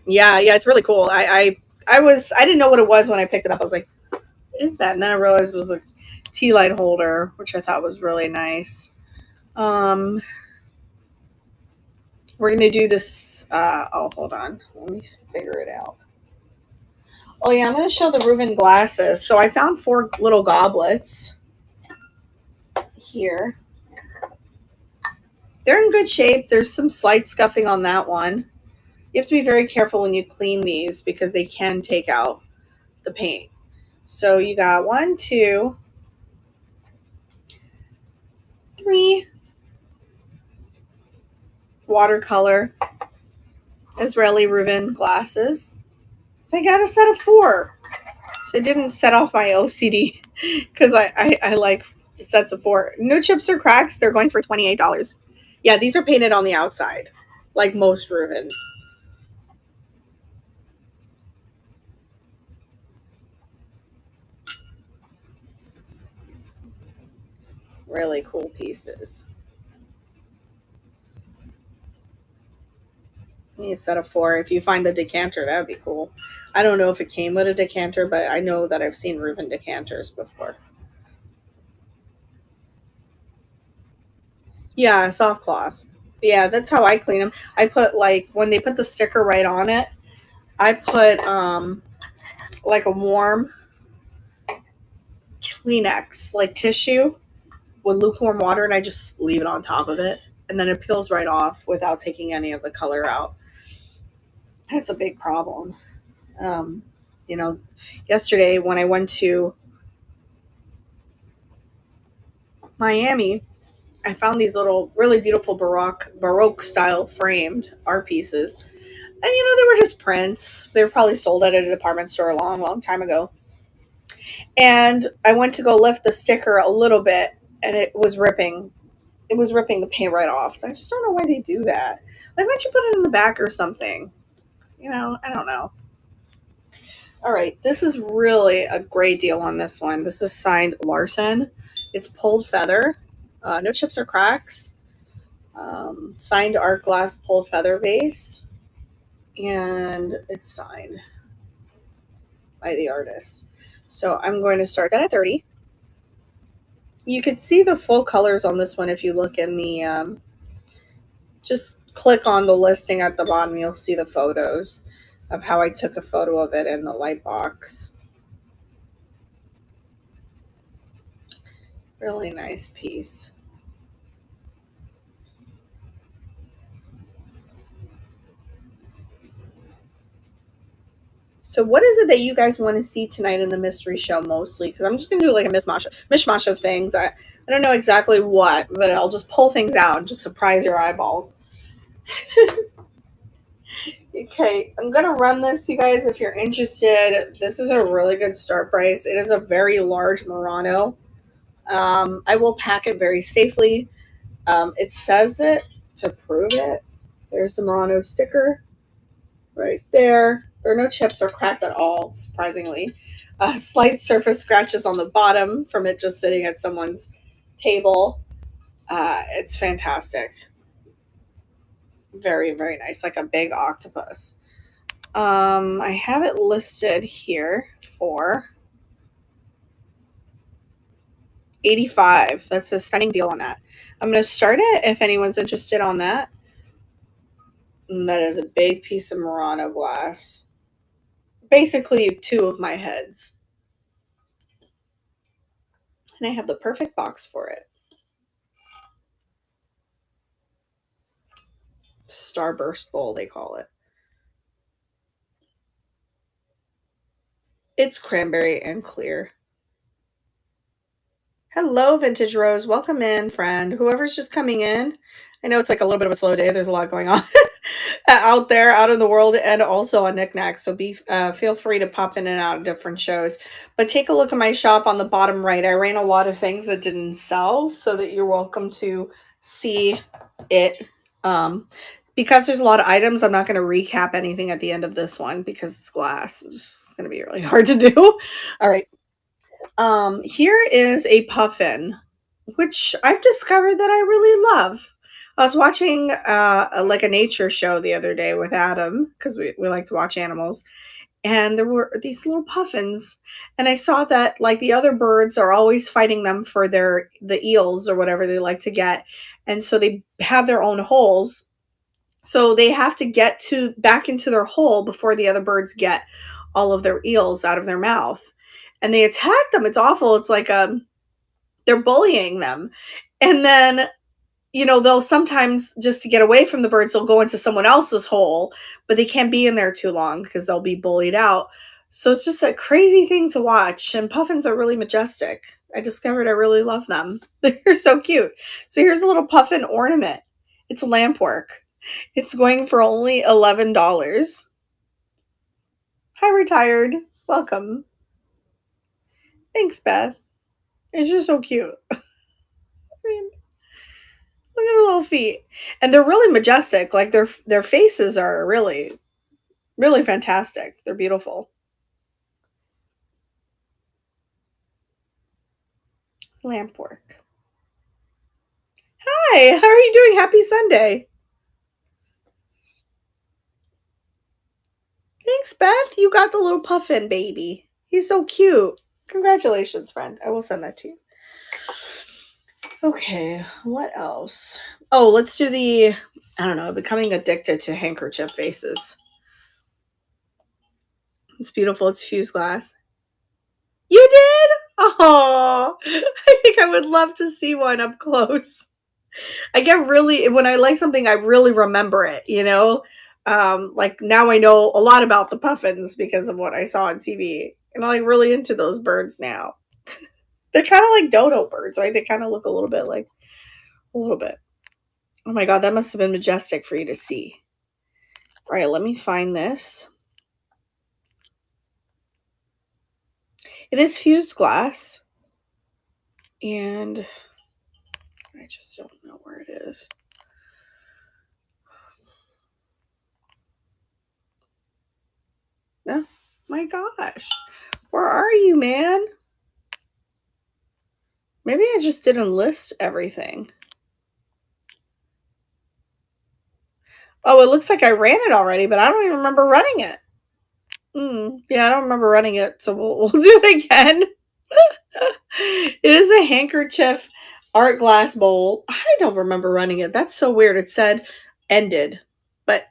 Yeah, it's really cool. I didn't know what it was when I picked it up. I was like, what is that? And then I realized it was a tea light holder, which I thought was really nice. Um we're gonna do this hold on. Let me figure it out. Oh yeah, I'm gonna show the Reuben glasses. So I found 4 little goblets here. They're in good shape. There's some slight scuffing on that one. You have to be very careful when you clean these because they can take out the paint. So you got 1, 2, 3 watercolor Israeli Reuben glasses. So I got a set of 4. So it didn't set off my OCD because I like the sets of 4. No chips or cracks. They're going for $28. Yeah, these are painted on the outside, like most Reubens. Really cool pieces. Need a set of 4. If you find the decanter, that would be cool. I don't know if it came with a decanter, but I know that I've seen Reuben decanters before. Yeah, soft cloth. Yeah, that's how I clean them. I put like when they put the sticker right on it, I put like a warm Kleenex, like tissue with lukewarm water, and I just leave it on top of it, and then it peels right off without taking any of the color out. That's a big problem. Um, you know, yesterday when I went to Miami, I found these little really beautiful Baroque style framed art pieces. And they were just prints. They were probably sold at a department store a long, long time ago. And I went to go lift the sticker a little bit and it was ripping. It was ripping the paint right off. So I just don't know why they do that. Like, why don't you put it in the back or something? I don't know. All right, this is really a great deal on this one. This is signed Larson. It's pulled feather, no chips or cracks. Signed art glass pulled feather vase, and it's signed by the artist. So I'm going to start that at 30. You could see the full colors on this one if you look in the just click on the listing at the bottom. You'll see the photos of how I took a photo of it in the light box. Really nice piece. So what is it that you guys want to see tonight in the mystery show mostly? Because I'm just going to do like a mishmash of things. I don't know exactly what, but I'll just pull things out and just surprise your eyeballs. Okay, I'm going to run this, you guys, if you're interested. This is a really good start price. It is a very large Murano. I will pack it very safely. It says it to prove it. There's the Murano sticker right there. There are no chips or cracks at all, surprisingly. Slight surface scratches on the bottom from it just sitting at someone's table. It's fantastic. Very, very nice, like a big octopus. I have it listed here for 85. That's a stunning deal on that. I'm going to start it if anyone's interested on that. And that is a big piece of Murano glass. Basically 2 of my heads. And I have the perfect box for it. Starburst bowl, they call it. It's cranberry and clear. Hello, Vintage Rose. Welcome in, friend. Whoever's just coming in. I know it's like a little bit of a slow day. There's a lot going on out there, out in the world, and also on Knickknacks. So feel free to pop in and out of different shows. But take a look at my shop on the bottom right. I ran a lot of things that didn't sell, so that you're welcome to see it. Because there's a lot of items, I'm not going to recap anything at the end of this one because it's glass. It's is going to be really hard to do. All right. Here is a puffin, which I've discovered that I really love. I was watching like a nature show the other day with Adam because we like to watch animals, and there were these little puffins, and I saw that like the other birds are always fighting them for the eels or whatever they like to get, and so they have their own holes, so they have to get to back into their hole before the other birds get all of their eels out of their mouth, and they attack them. It's awful. It's like they're bullying them, and then they'll sometimes, just to get away from the birds, they'll go into someone else's hole, but they can't be in there too long because they'll be bullied out. So it's just a crazy thing to watch. And puffins are really majestic. I discovered I really love them. They're so cute. So here's a little puffin ornament. It's lamp work. It's going for only $11. Hi, retired. Welcome. Thanks, Beth. It's just so cute. I mean, look at the little feet. And they're really majestic. Like their faces are really, really fantastic. They're beautiful. Lamp work. Hi, how are you doing? Happy Sunday. Thanks, Beth. You got the little puffin baby. He's so cute. Congratulations, friend. I will send that to you. Okay, what else? Oh, let's do I don't know, becoming addicted to handkerchief faces. It's beautiful. It's fused glass. You did? Oh, I think I would love to see one up close. I get really, when I like something, I really remember it, like now I know a lot about the puffins because of what I saw on TV. And I'm like really into those birds now. They're kind of like dodo birds, right? They kind of look a little bit like, a little bit. Oh my God, that must have been majestic for you to see. All right, let me find this. It is fused glass. And I just don't know where it is. Oh my gosh. Where are you, man? Maybe I just didn't list everything. Oh, it looks like I ran it already, but I don't even remember running it. Yeah, I don't remember running it, so we'll do it again. It is a handkerchief art glass bowl. I don't remember running it. That's so weird. It said ended, but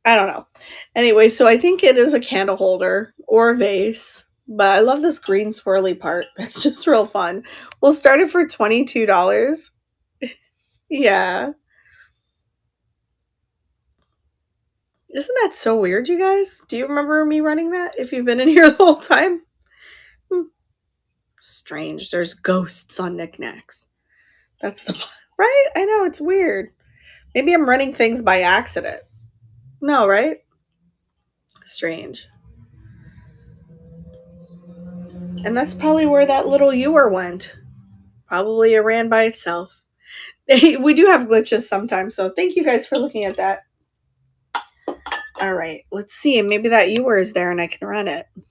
I don't know. Anyway, so I think it is a candle holder or a vase, but I love this green swirly part. That's just real fun. We'll start it for $22. Yeah. Isn't that so weird, you guys? Do you remember me running that if you've been in here the whole time? Strange. There's ghosts on knickknacks. That's the right? I know, it's weird. Maybe I'm running things by accident. No, right? Strange. And that's probably where that little ewer went. Probably it ran by itself. We do have glitches sometimes, so thank you guys for looking at that. All right, let's see. Maybe that ewer is there and I can run it. I'm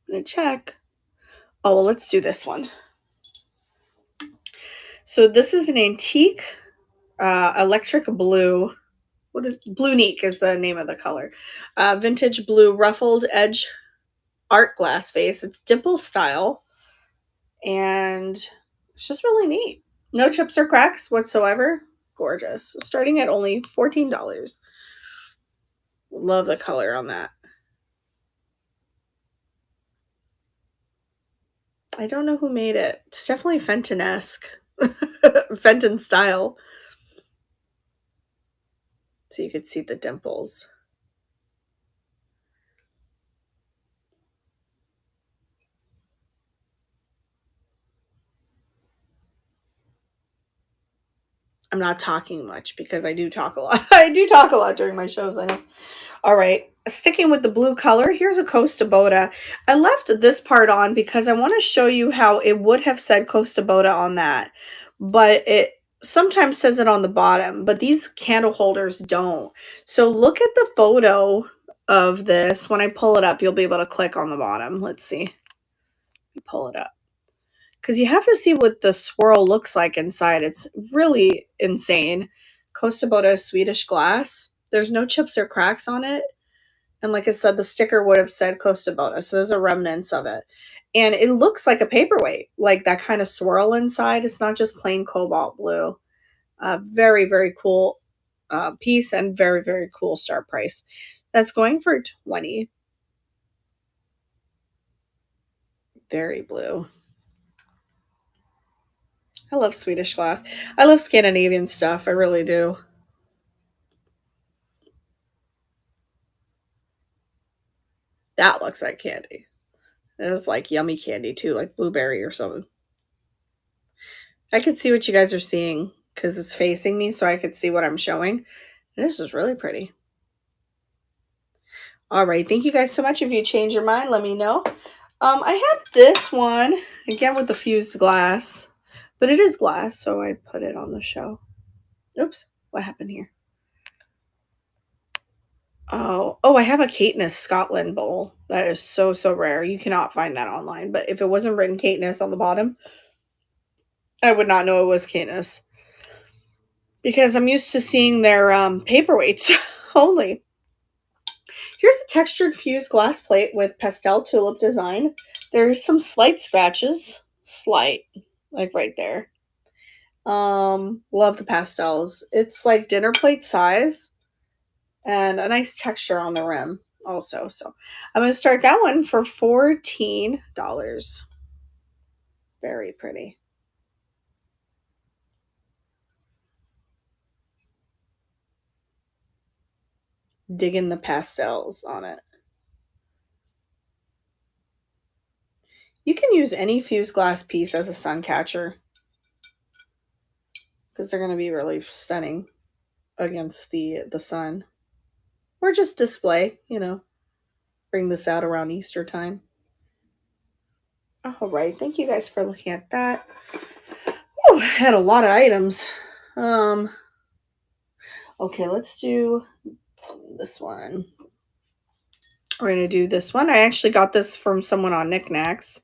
going to check. Oh, well, let's do this one. So this is an antique electric blue. What is Blue-Nique is the name of the color. Vintage blue ruffled edge art glass vase. It's dimple style. And it's just really neat. No chips or cracks whatsoever. Gorgeous. Starting at only $14. Love the color on that. I don't know who made it. It's definitely Fenton-esque. Fenton style. So you could see the dimples. I'm not talking much because I do talk a lot. I do talk a lot during my shows, I know. All right, sticking with the blue color, here's a Kosta Boda. I left this part on because I want to show you how it would have said Kosta Boda on that, but it sometimes says it on the bottom, but these candle holders don't. So look at the photo of this. When I pull it up, you'll be able to click on the bottom. Let's see. Let me pull it up. Because you have to see what the swirl looks like inside. It's really insane. Kosta Swedish glass. There's no chips or cracks on it. And like I said, the sticker would have said Kosta, so there's a remnants of it. And it looks like a paperweight, like that kind of swirl inside. It's not just plain cobalt blue. Very, very cool piece and very, very cool start price. That's going for $20. Very blue. I love Swedish glass. I love Scandinavian stuff. I really do. That looks like candy. It's like yummy candy too, like blueberry or something. I could see what you guys are seeing because it's facing me so I could see what I'm showing. This is really pretty. All right. Thank you guys so much. If you change your mind, let me know. I have this one, again, with the fused glass. But it is glass, so I put it on the show. Oops. What happened here? Oh, I have a Caithness Scotland bowl. That is so, so rare. You cannot find that online. But if it wasn't written Caithness on the bottom, I would not know it was Caithness. Because I'm used to seeing their paperweights only. Here's a textured fused glass plate with pastel tulip design. There's some slight scratches. Slight. Like right there. Love the pastels. It's like dinner plate size. And a nice texture on the rim also. So I'm going to start that one for $14. Very pretty. Digging the pastels on it. You can use any fused glass piece as a sun catcher because they're going to be really stunning against the sun. Or just display, bring this out around Easter time. All right, thank you guys for looking at that. Oh, I had a lot of items. Okay, let's do this one. We're going to do this one. I actually got this from someone on Knickknacks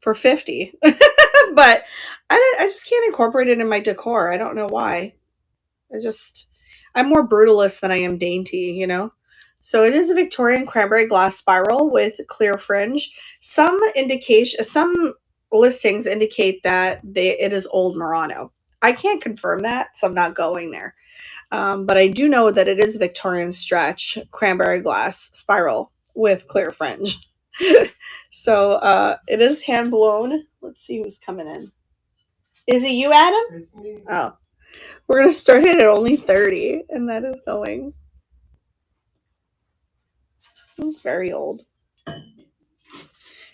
for $50. But I just can't incorporate it in my decor. I don't know why. I'm more brutalist than I am dainty, So it is a Victorian cranberry glass spiral with clear fringe. Some listings indicate that it is old Murano. I can't confirm that, so I'm not going there. But I do know that it is Victorian stretch cranberry glass spiral with clear fringe. So it is hand blown. Let's see who's coming in. Is it you, Adam? It's me. Oh. We're going to start it at only 30, and that is going. It's very old.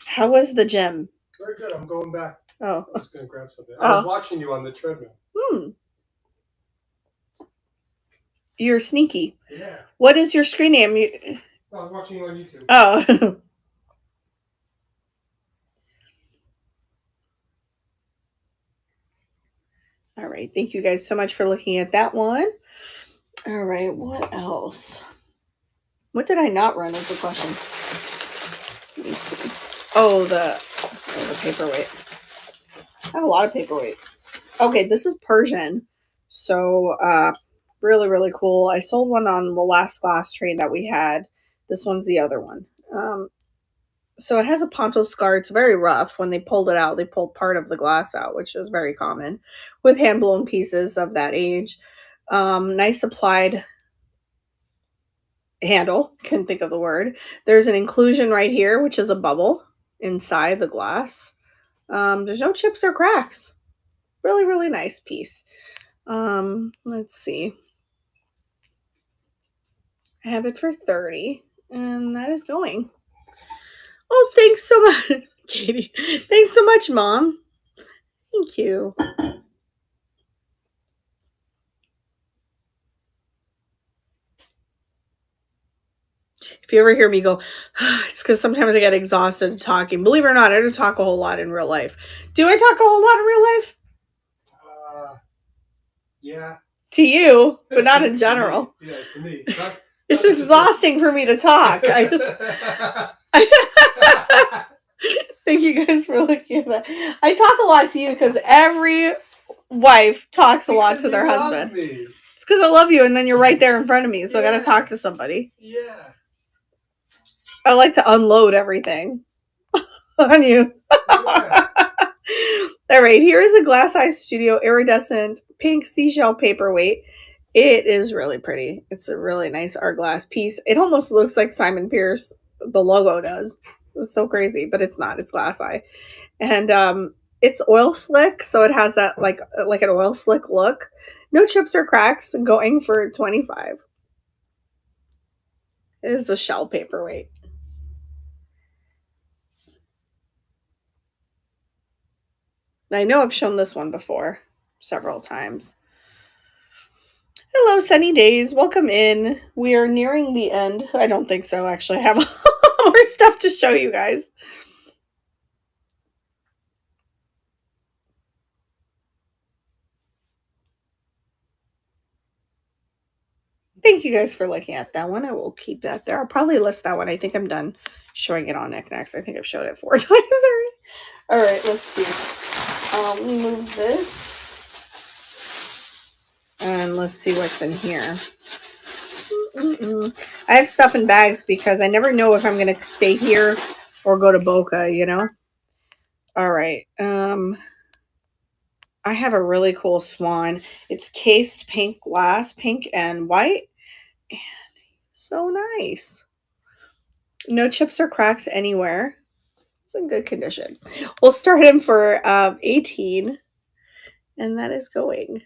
How was the gym? Very good. I'm going back. Oh. I'm just going to grab something. I was watching you on the treadmill. You're sneaky. Yeah. What is your screen name? I was watching you on YouTube. Oh. All right. Thank you guys so much for looking at that one. All right. What else? What did I not run is the question. Let me see. Oh, the paperweight. I have a lot of paperweight. Okay, this is Persian. So, really, really cool. I sold one on the last glass trade that we had. This one's the other one. So it has a ponto scar. It's very rough. When they pulled it out, they pulled part of the glass out, which is very common with hand-blown pieces of that age. Nice applied handle. Couldn't think of the word. There's an inclusion right here, which is a bubble inside the glass. There's no chips or cracks. Really, really nice piece. Let's see. I have it for 30, and that is going. Oh, thanks so much, Katie. Thanks so much, Mom. Thank you. If you ever hear me go, it's because sometimes I get exhausted talking. Believe it or not, I don't talk a whole lot in real life. Do I talk a whole lot in real life? Yeah. To you, but not in general. Yeah, to me. It's exhausting for me to talk. Thank you guys for looking at that. I talk a lot to you because every wife talks a lot to their husband. It's because I love you, and then you're right there in front of me, so I gotta talk to somebody. Yeah. I like to unload everything on you. Yeah. All right, here is a Glass Eye Studio iridescent pink seashell paperweight. It is really pretty. It's a really nice art glass piece. It almost looks like Simon Pierce. The logo does. It's so crazy, but it's not. It's Glass Eye. And it's oil slick, so it has that like an oil slick look. No chips or cracks, going for $25. It is a shell paperweight. I know I've shown this one before several times. Hello, sunny days. Welcome in. We are nearing the end. I don't think so, actually. I have more stuff to show you guys. Thank you guys for looking at that one. I will keep that there. I'll probably list that one. I think I'm done showing it on Knickknacks. I think I've showed it 4 times already. All right, let's see. Let me move this. And let's see what's in here. I have stuff in bags because I never know if I'm going to stay here or go to Boca, you know? All right. I have a really cool swan. It's cased pink glass, pink and white. And so nice. No chips or cracks anywhere. It's in good condition. We'll start him for $18. And that is going.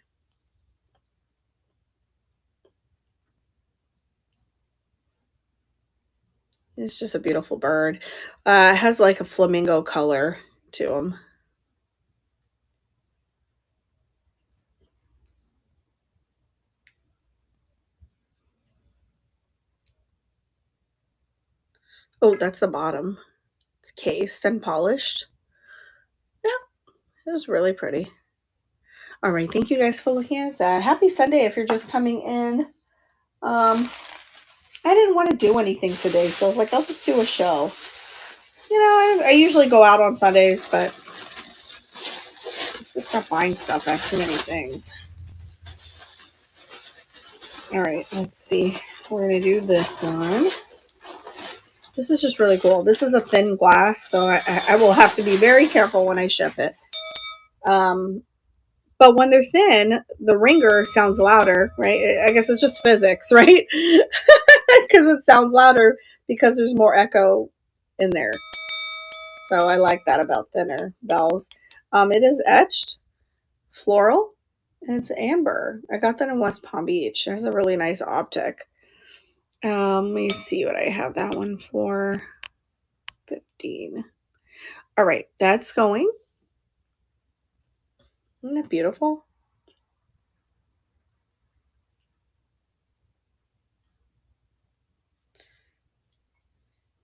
It's just a beautiful bird. It has like a flamingo color to him. Oh, that's the bottom. It's cased and polished. Yeah, it was really pretty. All right, thank you guys for looking at that. Happy Sunday if you're just coming in. I didn't want to do anything today, so I was like, I'll just do a show. You know, I usually go out on Sundays, but just stop buying stuff. I have too many things. All right, let's see. We're going to do this one. This is just really cool. This is a thin glass, so I will have to be very careful when I ship it. But when they're thin, the ringer sounds louder, right? I guess it's just physics, right? Because it sounds louder because there's more echo in there. So I like that about thinner bells. It is etched, floral, and it's amber. I got that in West Palm Beach. It has a really nice optic. Let me see what I have that one for. 15. All right, that's going. Isn't that beautiful?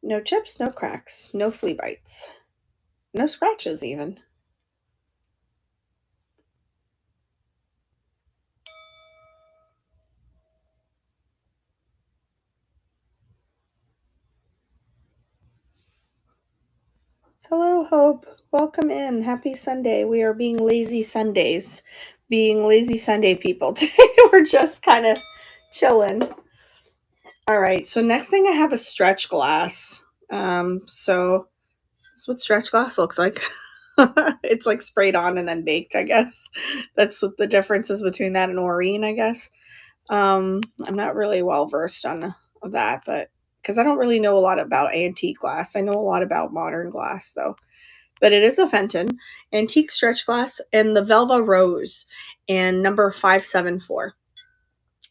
No chips, no cracks, no flea bites, no scratches even. Hello, Hope. Welcome in. Happy Sunday. We are being lazy Sundays. Being lazy Sunday people. Today we're just kind of chilling. All right. So next thing I have is stretch glass. So that's what stretch glass looks like. It's like sprayed on and then baked, I guess. That's what the difference is between that and Oreen, I guess. I'm not really well versed on that, but because I don't really know a lot about antique glass. I know a lot about modern glass, though. But it is a Fenton antique stretch glass and the Velva Rose and number 574.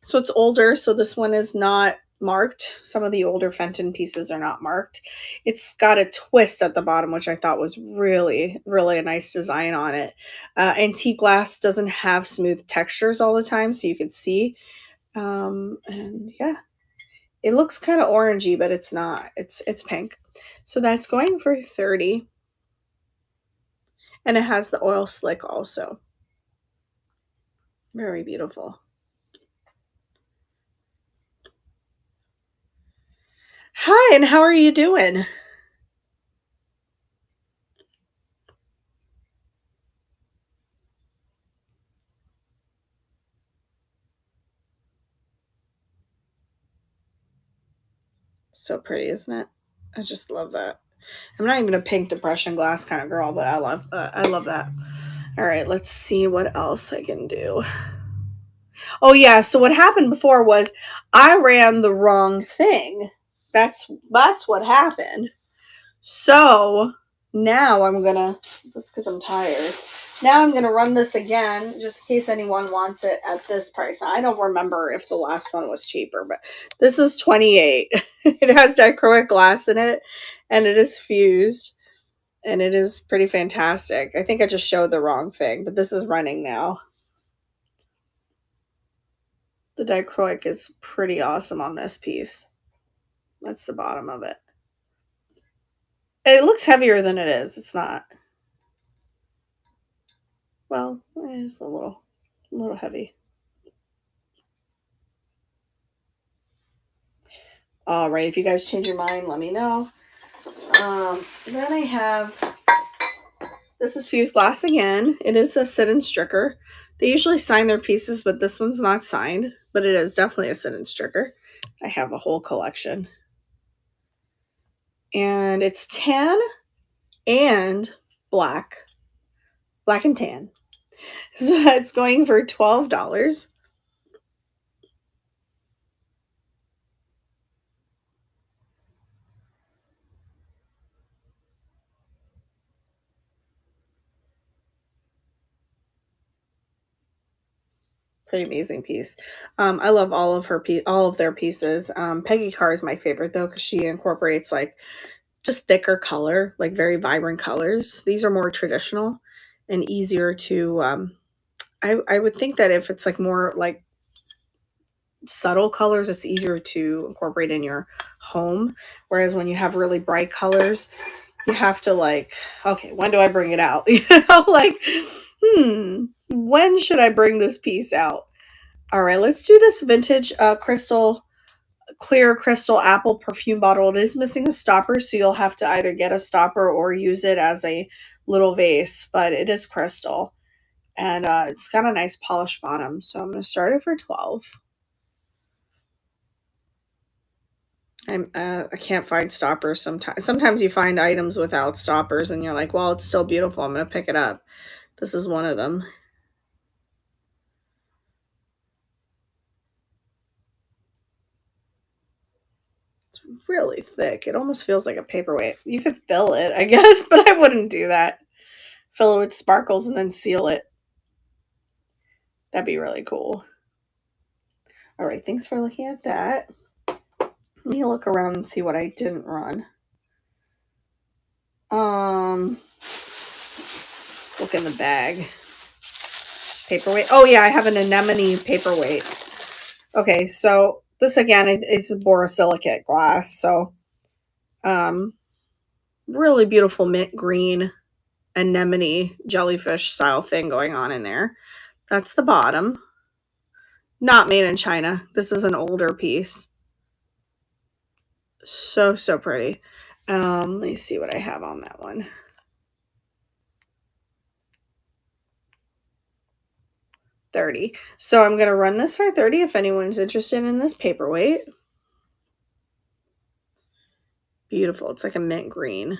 So it's older. So this one is not marked. Some of the older Fenton pieces are not marked. It's got a twist at the bottom, which I thought was really, really a nice design on it. Antique glass doesn't have smooth textures all the time, so you can see. And yeah, it looks kind of orangey, but it's not. It's pink. So that's going for 30. And it has the oil slick also. Very beautiful. Hi, and how are you doing? So pretty, isn't it? I just love that. I'm not even a pink depression glass kind of girl, but I love that. All right, let's see what else I can do. Oh yeah, so what happened before was I ran the wrong thing. That's what happened. So now I'm gonna, just because I'm tired. Now I'm gonna run this again, just in case anyone wants it at this price. I don't remember if the last one was cheaper, but this is 28. It has dichroic glass in it, and it is fused, and it is pretty fantastic. I think I just showed the wrong thing, but this is running now. The dichroic is pretty awesome on this piece. That's the bottom of it. It looks heavier than it is. It's not. Well, it's a little heavy. All right, if you guys change your mind, let me know. Then I have, this is fused glass again. It is a sit-in stricker. They usually sign their pieces, but this one's not signed, but it is definitely a sit-in stricker. I have a whole collection. And it's tan and black and tan. So it's going for $12. Pretty amazing piece. I love all of their pieces. Peggy Carr is my favorite though, because she incorporates like just thicker color, like very vibrant colors. These are more traditional and easier to. I would think that if it's like more like subtle colors, it's easier to incorporate in your home. Whereas when you have really bright colors, you have to like, okay, when do I bring it out? Like, when should I bring this piece out? All right, let's do this vintage clear crystal apple perfume bottle. It is missing a stopper, so you'll have to either get a stopper or use it as a little vase, but it is crystal. And it's got a nice polished bottom, so I'm going to start it for 12. I can't find stoppers sometimes. Sometimes you find items without stoppers and you're like, well, it's still beautiful. I'm going to pick it up. This is one of them. It's really thick. It almost feels like a paperweight. You could fill it, I guess, but I wouldn't do that. Fill it with sparkles and then seal it. That'd be really cool. All right, thanks for looking at that. Let me look around and see what I didn't run. Look in the bag. Paperweight. Oh yeah, I have an anemone paperweight. Okay, so this again, it's borosilicate glass. So, really beautiful mint green anemone jellyfish style thing going on in there. That's the bottom. Not made in China. This is an older piece. So pretty. Let me see what I have on that one. $30. So I'm going to run this for $30 if anyone's interested in this paperweight. Beautiful. It's like a mint green.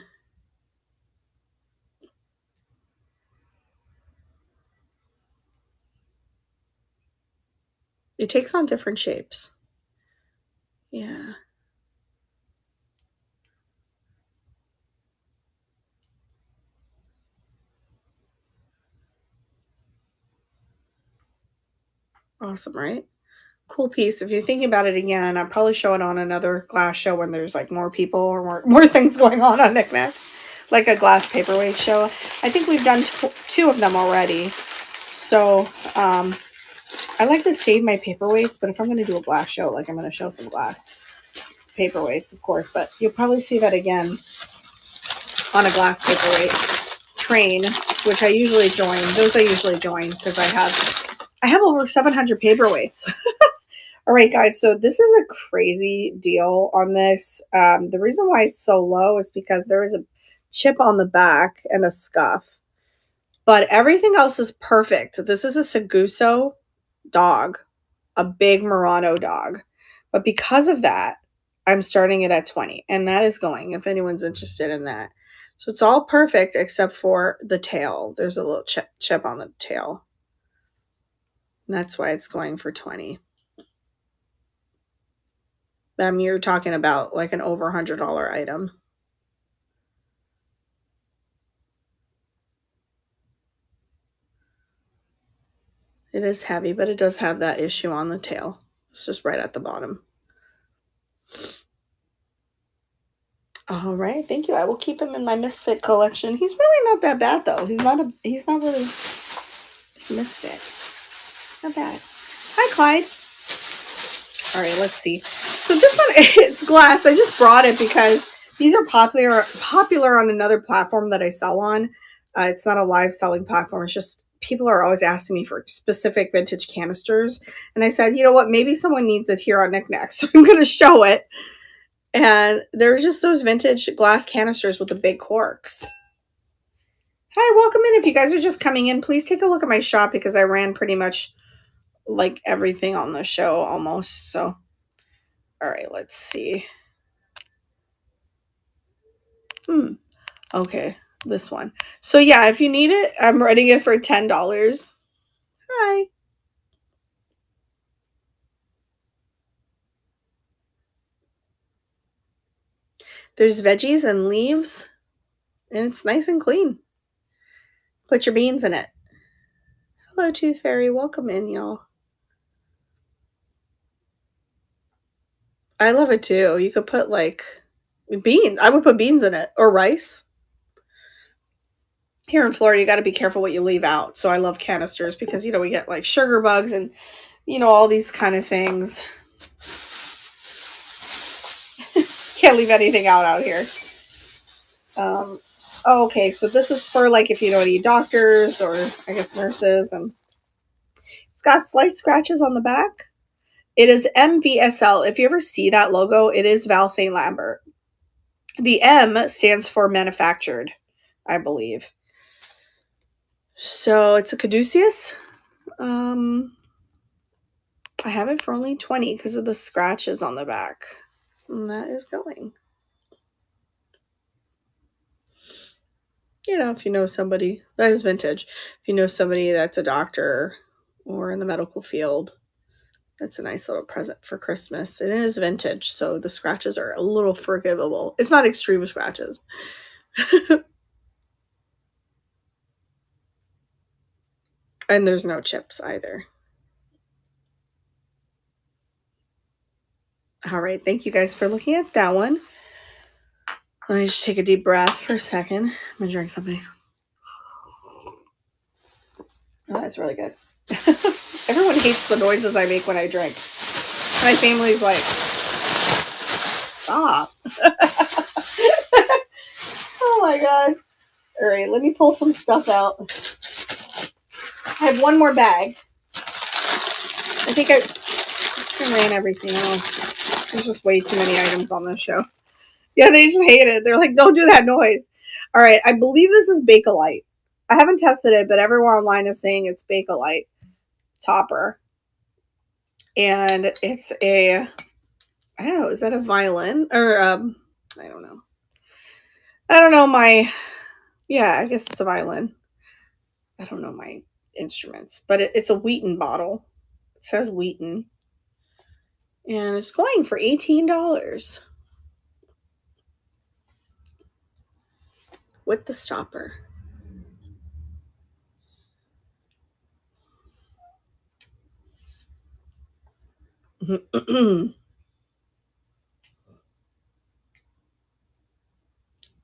It takes on different shapes. Yeah. Awesome, right? Cool piece. If you're thinking about it again, I'll probably show it on another glass show when there's like more people or more things going on Knickknacks, like a glass paperweight show. I think we've done two of them already. So I like to save my paperweights, but if I'm going to do a glass show, like I'm going to show some glass paperweights, of course, but you'll probably see that again on a glass paperweight train, which I usually join. Those I usually join because I have over 700 paperweights. All right, guys, so this is a crazy deal on this. The reason why it's so low is because there is a chip on the back and a scuff, but everything else is perfect. This is a Seguso dog, a big Murano dog, but because of that, I'm starting it at 20, and that is going if anyone's interested in that. So it's all perfect except for the tail. There's a little chip on the tail. And that's why it's going for 20. You're talking about like an over $100 item. It is heavy, but it does have that issue on the tail. It's just right at the bottom. All right, thank you. I will keep him in my misfit collection. He's really not that bad though. He's not really misfit. Not bad. Hi, Clyde. All right, let's see. So this one, it's glass. I just brought it because these are popular on another platform that I sell on. It's not a live selling platform. It's just people are always asking me for specific vintage canisters. And I said, you know what? Maybe someone needs it here on Knickknacks. So I'm going to show it. And they're just those vintage glass canisters with the big corks. Hi, welcome in. If you guys are just coming in, please take a look at my shop because I ran pretty much like everything on the show almost. So, all right, let's see. Okay, this one. So yeah, if you need it, I'm renting it for $10. Hi. There's veggies and leaves, and it's nice and clean. Put your beans in it. Hello, Tooth Fairy. Welcome in, y'all. I love it too. You could put like beans. I would put beans in it or rice. Here in Florida, you got to be careful what you leave out. So I love canisters because, we get like sugar bugs and, all these kind of things. Can't leave anything out here. Okay, so this is for like if you know any doctors or I guess nurses, and it's got slight scratches on the back. It is MVSL. If you ever see that logo, it is Val St. Lambert. The M stands for manufactured, I believe. So it's a caduceus. I have it for only 20 because of the scratches on the back. And that is going. If you know somebody, that is vintage. If you know somebody that's a doctor or in the medical field, that's a nice little present for Christmas. It is vintage, so the scratches are a little forgivable. It's not extreme scratches. And there's no chips either. All right, thank you guys for looking at that one. Let me just take a deep breath for a second. I'm going to drink something. Oh, that's really good. Everyone hates the noises I make when I drink. My family's like, stop. Oh my God. All right, let me pull some stuff out. I have one more bag. I think I ran everything else. There's just way too many items on this show. Yeah, they just hate it. They're like, don't do that noise. All right, I believe this is Bakelite. I haven't tested it, but everyone online is saying it's Bakelite topper. And it's I don't know, is that a violin? Or, I don't know. I don't know I guess it's a violin. I don't know my instruments, but it's a Wheaton bottle. It says Wheaton. And it's going for $18. With the stopper.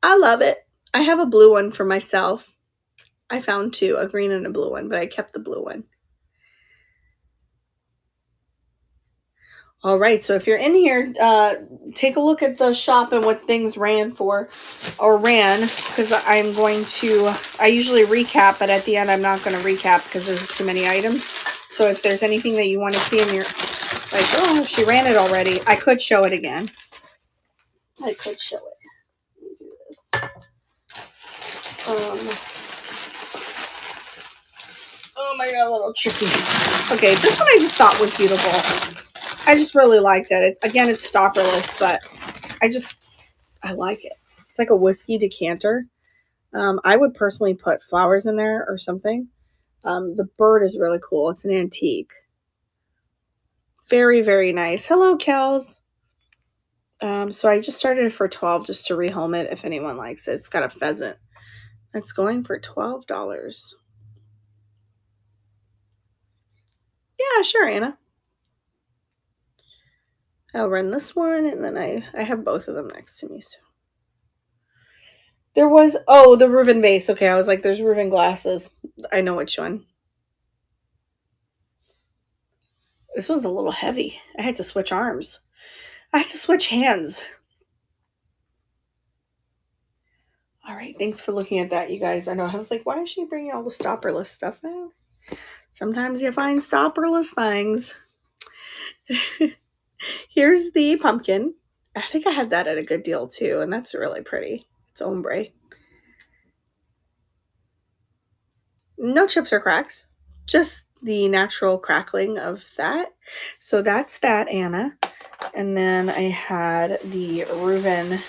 I love it. I have a blue one for myself. I found two, a green and a blue one, but I kept the blue one. All right, so if you're in here, take a look at the shop and what things ran, because I usually recap, but at the end I'm not going to recap because there's too many items. So if there's anything that you want to see in your Like, oh, she ran it already. I could show it again. I could show it. Let me do this. Oh my god, a little tricky. Okay, this one I just thought was beautiful. I just really liked it. Again, it's stopperless, but I like it. It's like a whiskey decanter. I would personally put flowers in there or something. The bird is really cool. It's an antique. Very, very nice. Hello, Kels. So I just started it for $12 just to rehome it if anyone likes it. It's got a pheasant. It's going for $12. Yeah, sure, Anna. I'll run this one, and then I have both of them next to me. So there was, oh, the Reuben vase. Okay, I was like, there's Reuben glasses. I know which one. This one's a little heavy. I had to switch arms. I had to switch hands. All right, thanks for looking at that, you guys. I know I was like, why is she bringing all the stopperless stuff? Well, sometimes you find stopperless things. Here's the pumpkin. I think I had that at a good deal too, and that's really pretty. It's ombre. No chips or cracks, just the natural crackling of that. So that's that, Anna. And then I had the Reuben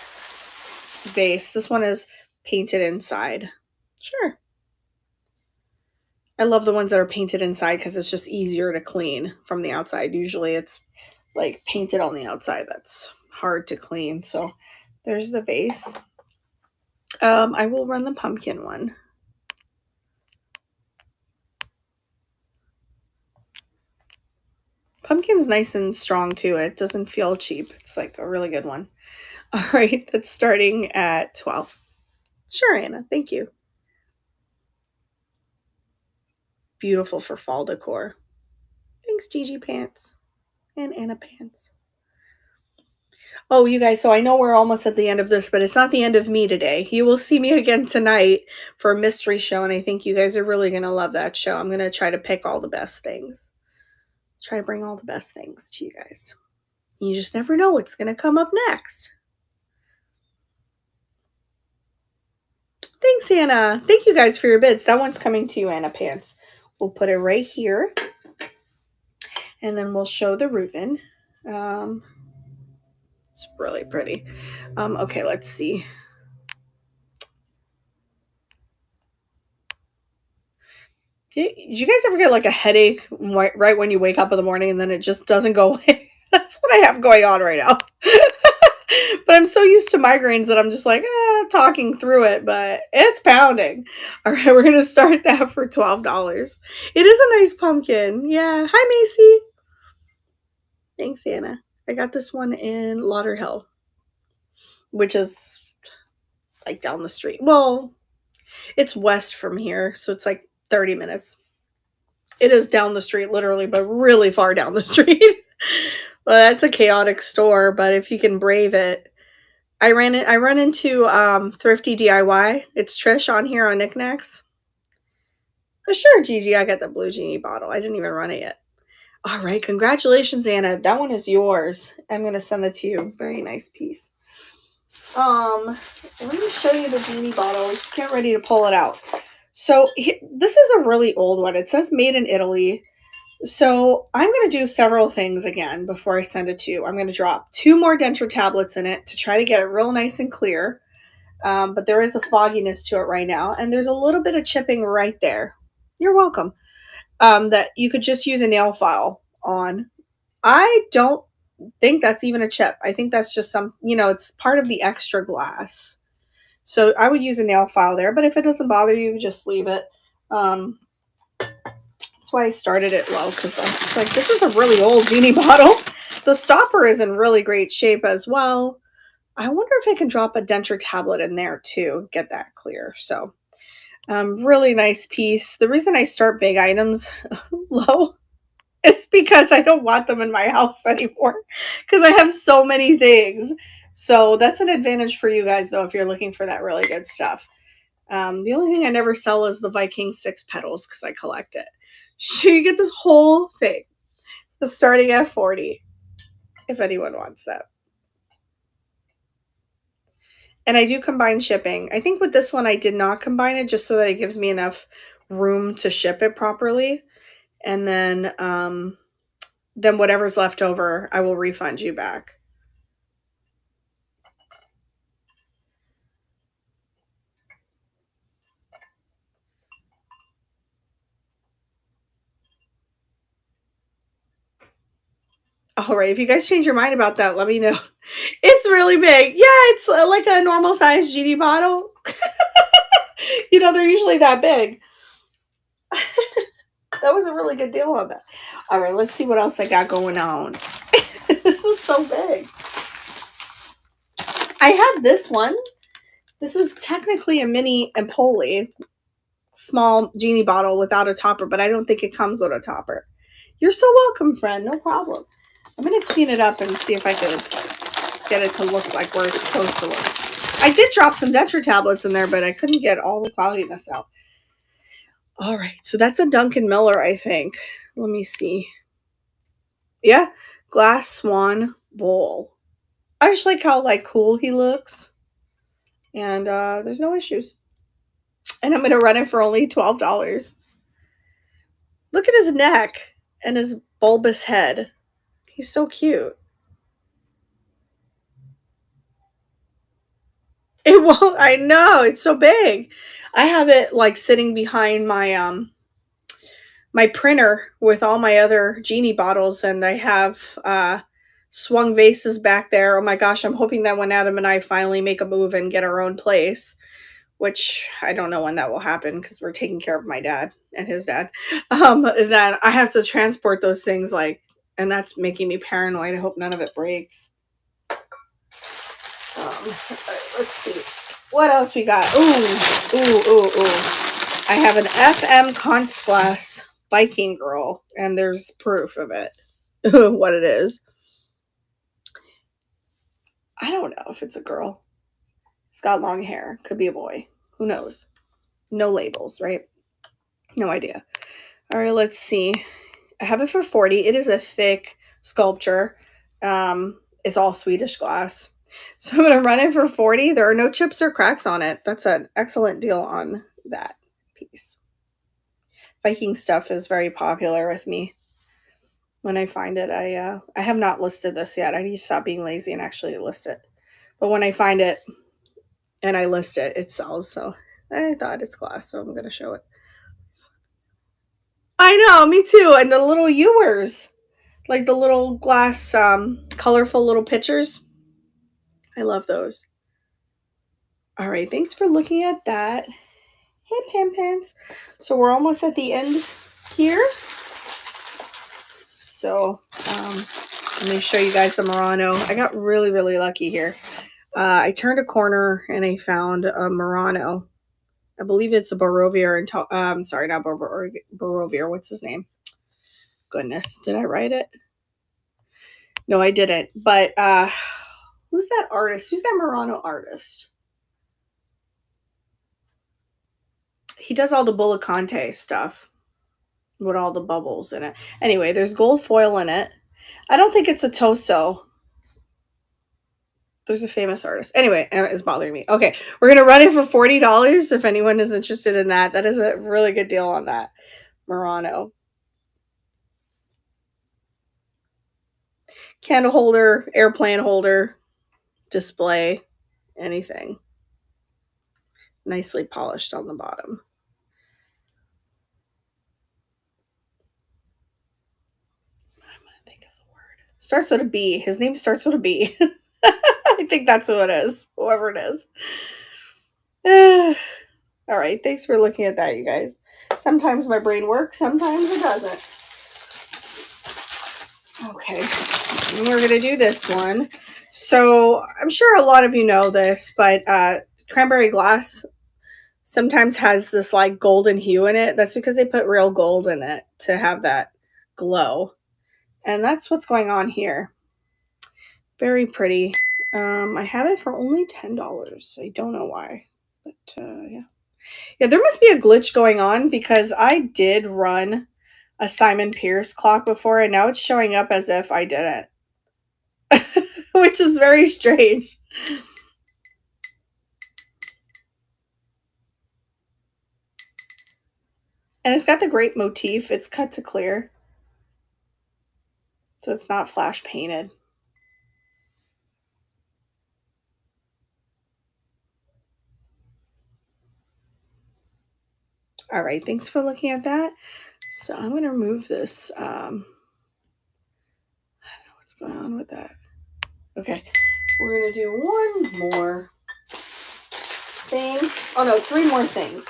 vase. This one is painted inside. Sure. I love the ones that are painted inside because it's just easier to clean from the outside. Usually it's like painted on the outside. That's hard to clean. So there's the vase. I will run the pumpkin one. Pumpkin's nice and strong too. It doesn't feel cheap. It's like a really good one. All right, that's starting at 12. Sure, Anna. Thank you. Beautiful for fall decor. Thanks, Gigi Pants and Anna Pants. Oh, you guys, so I know we're almost at the end of this, but it's not the end of me today. You will see me again tonight for a mystery show, and I think you guys are really going to love that show. I'm going to try to pick all the best things. Try to bring all the best things to you guys. You just never know what's going to come up next. Thanks, Anna. Thank you guys for your bids. That one's coming to you, Anna Pants. We'll put it right here. And then we'll show the Reuben. It's really pretty. Okay, let's see. Did you guys ever get like a headache right when you wake up in the morning and then it just doesn't go away? That's what I have going on right now. But I'm so used to migraines that I'm just like, talking through it, but it's pounding. All right, we're going to start that for $12. It is a nice pumpkin. Yeah. Hi, Macy. Thanks, Anna. I got this one in Lauderhill, which is like down the street. Well, it's west from here, so it's like 30 minutes. It is down the street, literally, but really far down the street. Well, that's a chaotic store, but if you can brave it. I run into Thrifty DIY. It's Trish on here on Knickknacks. Oh, sure, Gigi, I got the Blue Genie bottle. I didn't even run it yet. All right, congratulations, Anna. That one is yours. I'm going to send it to you. Very nice piece. Let me show you the Genie bottle. Just get ready to pull it out. So this is a really old one. It says made in Italy. So I'm going to do several things again before I send it to you. I'm going to drop 2 more denture tablets in it to try to get it real nice and clear. But there is a fogginess to it right now. And there's a little bit of chipping right there. You're welcome. That you could just use a nail file on. I don't think that's even a chip. I think that's just some, it's part of the extra glass. So I would use a nail file there. But if it doesn't bother you, just leave it. That's why I started it low, because I was just like, this is a really old Genie bottle. The stopper is in really great shape as well. I wonder if I can drop a denture tablet in there too, get that clear. So really nice piece. The reason I start big items low is because I don't want them in my house anymore, because I have so many things. So that's an advantage for you guys, though, if you're looking for that really good stuff. The only thing I never sell is the Viking 6 petals, because I collect it. So you get this whole thing. Starting at $40, if anyone wants that. And I do combine shipping. I think with this one I did not combine it just so that it gives me enough room to ship it properly. And then whatever's left over, I will refund you back. All right, if you guys change your mind about that, let me know. It's really big. Yeah, it's like a normal size GD bottle. You know, they're usually that big. That was a really good deal on that. All right, let's see what else I got going on. This is so big. I have this one. This is technically a mini Empoli, small genie bottle without a topper, but I don't think it comes with a topper. You're so welcome, friend. No problem. I'm going to clean it up and see if I can get it to look like where it's supposed to look. I did drop some Denture tablets in there, but I couldn't get all the cloudiness out. All right, so that's a Duncan Miller, I think. Let me see. Yeah, Glass Swan Bowl. I just like how cool he looks. And there's no issues. And I'm going to run it for only $12. Look at his neck and his bulbous head. He's so cute. It won't. I know, it's so big. I have it sitting behind my my printer with all my other genie bottles, and I have swung vases back there. Oh my gosh, I'm hoping that when Adam and I finally make a move and get our own place, which I don't know when that will happen because we're taking care of my dad and his dad, that I have to transport those things and that's making me paranoid. I hope none of it breaks. All right, let's see. What else we got? Ooh. I have an FM Constglass Viking Girl, and there's proof of it, what it is. I don't know if it's a girl. It's got long hair. Could be a boy. Who knows? No labels, right? No idea. All right, let's see. I have it for $40. It is a thick sculpture. It's all Swedish glass. So I'm going to run it for $40. There are no chips or cracks on it. That's an excellent deal on that piece. Viking stuff is very popular with me. When I find it, I have not listed this yet. I need to stop being lazy and actually list it. But when I find it and I list it, it sells. So I thought it's glass, so I'm going to show it. I know, me too. And the little Ewers, like the little glass, colorful little pictures. I love those. All right, thanks for looking at that. Hey, Pam Pants. So we're almost at the end here. So let me show you guys the Murano. I got really, really lucky here. I turned a corner and I found a Murano. I believe it's a Barovier. Sorry, not Barovier. What's his name? Goodness, did I write it? No, I didn't. But who's that artist? Who's that Murano artist? He does all the Bullicante stuff with all the bubbles in it. Anyway, there's gold foil in it. I don't think it's a Toso. There's a famous artist. Anyway, it's bothering me. Okay, we're going to run it for $40 if anyone is interested in that. That is a really good deal on that Murano. Candle holder, airplane holder, display, anything. Nicely polished on the bottom. I'm going to think of the word. Starts with a B. His name starts with a B. I think that's who it is, whoever it is. All right, thanks for looking at that, you guys. Sometimes my brain works, sometimes it doesn't. Okay, and we're going to do this one. So I'm sure a lot of you know this, but cranberry glass sometimes has this golden hue in it. That's because they put real gold in it to have that glow. And that's what's going on here. Very pretty. I have it for only $10. I don't know why, but yeah. Yeah, there must be a glitch going on because I did run a Simon Pierce clock before, and now it's showing up as if I didn't. Which is very strange. And it's got the great motif. It's cut to clear. So it's not flash painted. All right, thanks for looking at that. So I'm going to remove this. I don't know what's going on with that. Okay, we're going to do one more thing. Oh no, 3 more things.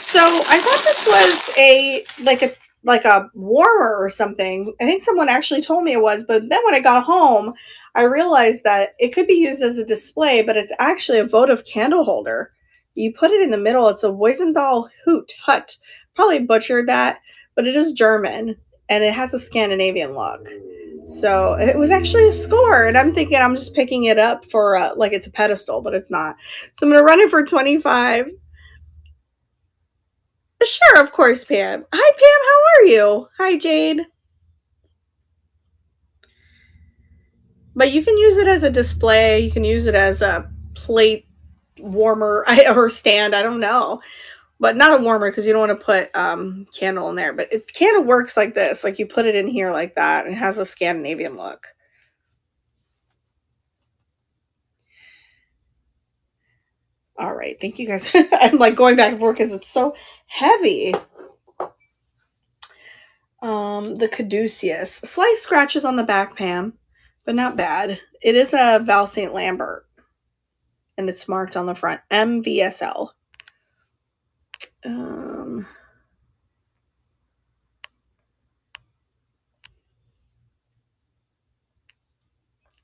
So I thought this was like a warmer or something. I think someone actually told me it was, but then when I got home, I realized that it could be used as a display, but it's actually a votive candle holder. You put it in the middle. It's a Weisenthal Hut. Probably butchered that, but it is German and it has a Scandinavian look. So it was actually a score, and I'm thinking I'm just picking it up for like it's a pedestal, but it's not. So I'm going to run it for 25. Sure, of course, Pam. Hi, Pam. How are you? Hi, Jade. But you can use it as a display. You can use it as a plate warmer or stand. I don't know. But not a warmer because you don't want to put candle in there. But it kind of works like this. Like you put it in here like that. And it has a Scandinavian look. All right. Thank you guys. I'm like going back and forth because it's so heavy. The Caduceus. Slight scratches on the back, Pam. But not bad. It is a Val St. Lambert. And it's marked on the front. MVSL. Let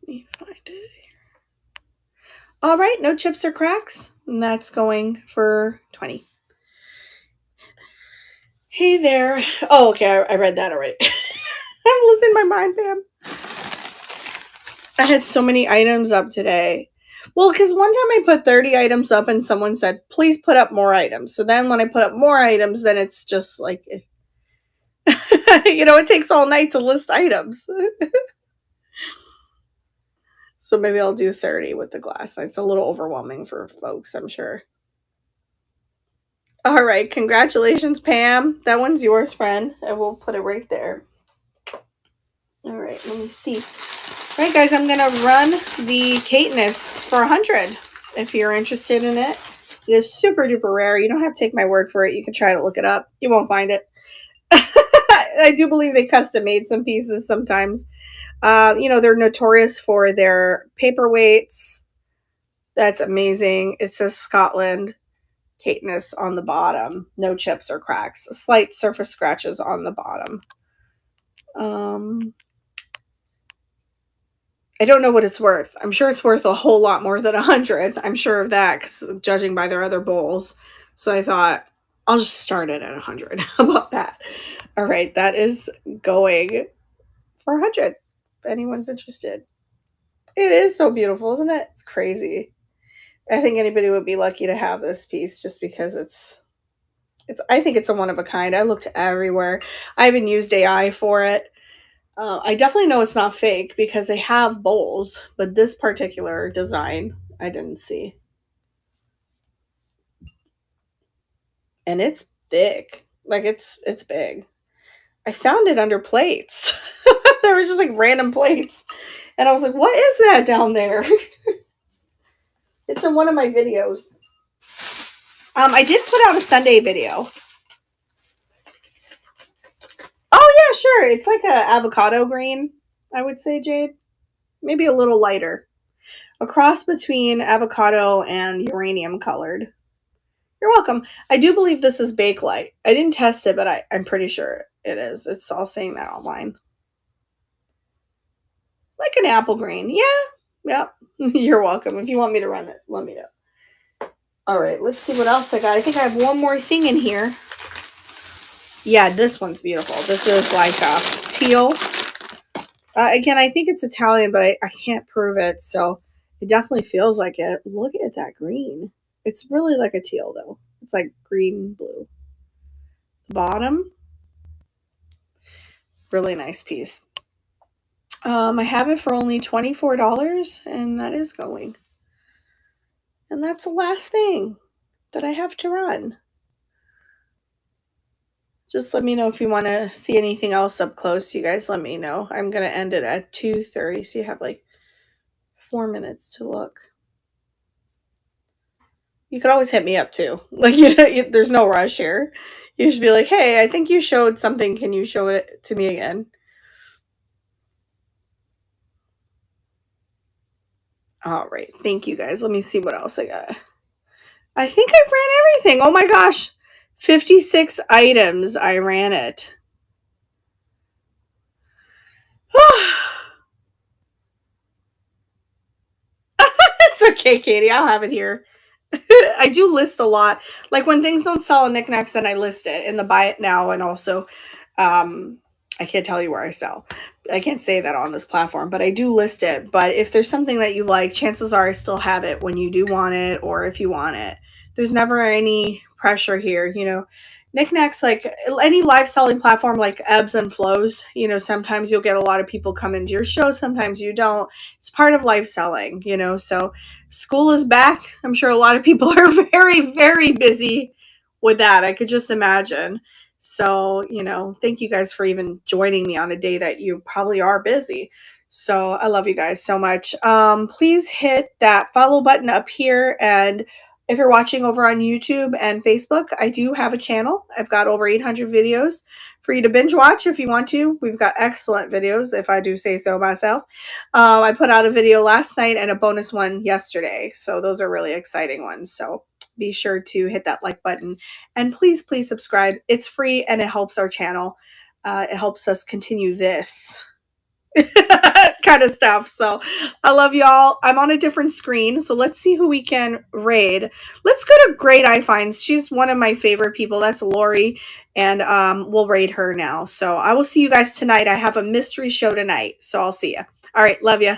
me find it. All right, no chips or cracks. And that's going for 20. Hey there. Oh, okay, I read that already. I'm losing my mind, Pam. I had so many items up today. Well, because one time I put 30 items up and someone said, please put up more items. So then when I put up more items, then it's just like, it takes all night to list items. So maybe I'll do 30 with the glass. It's a little overwhelming for folks, I'm sure. All right. Congratulations, Pam. That one's yours, friend. And we'll put it right there. All right. Let me see. All right, guys. I'm going to run the Caithness for 100 if you're interested in it. It is super duper rare. You don't have to take my word for it. You can try to look it up. You won't find it. I do believe they custom made some pieces sometimes. They're notorious for their paperweights. That's amazing. It says Scotland. Caithness on the bottom. No chips or cracks. Slight surface scratches on the bottom. I don't know what it's worth. I'm sure it's worth a whole lot more than 100. I'm sure of that, because judging by their other bowls. So I thought, I'll just start it at 100. How about that? All right, that is going for 100. If anyone's interested. It is so beautiful, isn't it? It's crazy. I think anybody would be lucky to have this piece just because I think it's a one of a kind. I looked everywhere. I even used AI for it. I definitely know it's not fake because they have bowls, but this particular design I didn't see. And it's thick. Like it's big. I found it under plates. There was just like random plates. And I was like, what is that down there? It's in one of my videos. I did put out a Sunday video. Oh yeah, sure. It's like a avocado green, I would say, Jade. Maybe a little lighter. A cross between avocado and uranium colored. You're welcome. I do believe this is Bakelite. I didn't test it, but I'm pretty sure it is. It's all saying that online. Like an apple green. Yeah. You're welcome. If you want me to run it, let me know. All right, let's see what else I got. I think I have one more thing in here. Yeah, this one's beautiful. This is like a teal. Again, I think it's Italian, but I can't prove it. So it definitely feels like it. Look at that green. It's really like a teal, though. It's like green blue. Bottom. Really nice piece. I have it for only $24, and that is going. And that's the last thing that I have to run. Just let me know if you want to see anything else up close. You guys let me know. I'm going to end it at 2:30, so you have like 4 minutes to look. You could always hit me up too. Like, there's no rush here. You should be like, hey, I think you showed something. Can you show it to me again? All right. Thank you, guys. Let me see what else I got. I think I ran everything. Oh my gosh. 56 items. I ran it. It's okay, Katie. I'll have it here. I do list a lot. Like when things don't sell on Knickknacks, then I list it in the buy it now. And also, I can't tell you where I sell. I can't say that on this platform, but I do list it. But if there's something that you like, chances are I still have it when you do want it or if you want it. There's never any pressure here, you know. Knickknacks, like any live selling platform, like ebbs and flows. You know, sometimes you'll get a lot of people come into your show, sometimes you don't. It's part of live selling, you know. So school is back. I'm sure a lot of people are very, very busy with that. I could just imagine. So, you know, thank you guys for even joining me on a day that you probably are busy. So I love you guys so much. Please hit that follow button up here. And if you're watching over on YouTube and Facebook, I do have a channel. I've got over 800 videos for you to binge watch if you want to. We've got excellent videos, if I do say so myself. I put out a video last night and a bonus one yesterday. So those are really exciting ones. So be sure to hit that like button and please, please subscribe. It's free and it helps our channel. It helps us continue this kind of stuff. So I love y'all. I'm on a different screen. So let's see who we can raid. Let's go to Great Eye Finds. She's one of my favorite people. That's Lori. And we'll raid her now. So I will see you guys tonight. I have a mystery show tonight. So I'll see you. All right. Love you.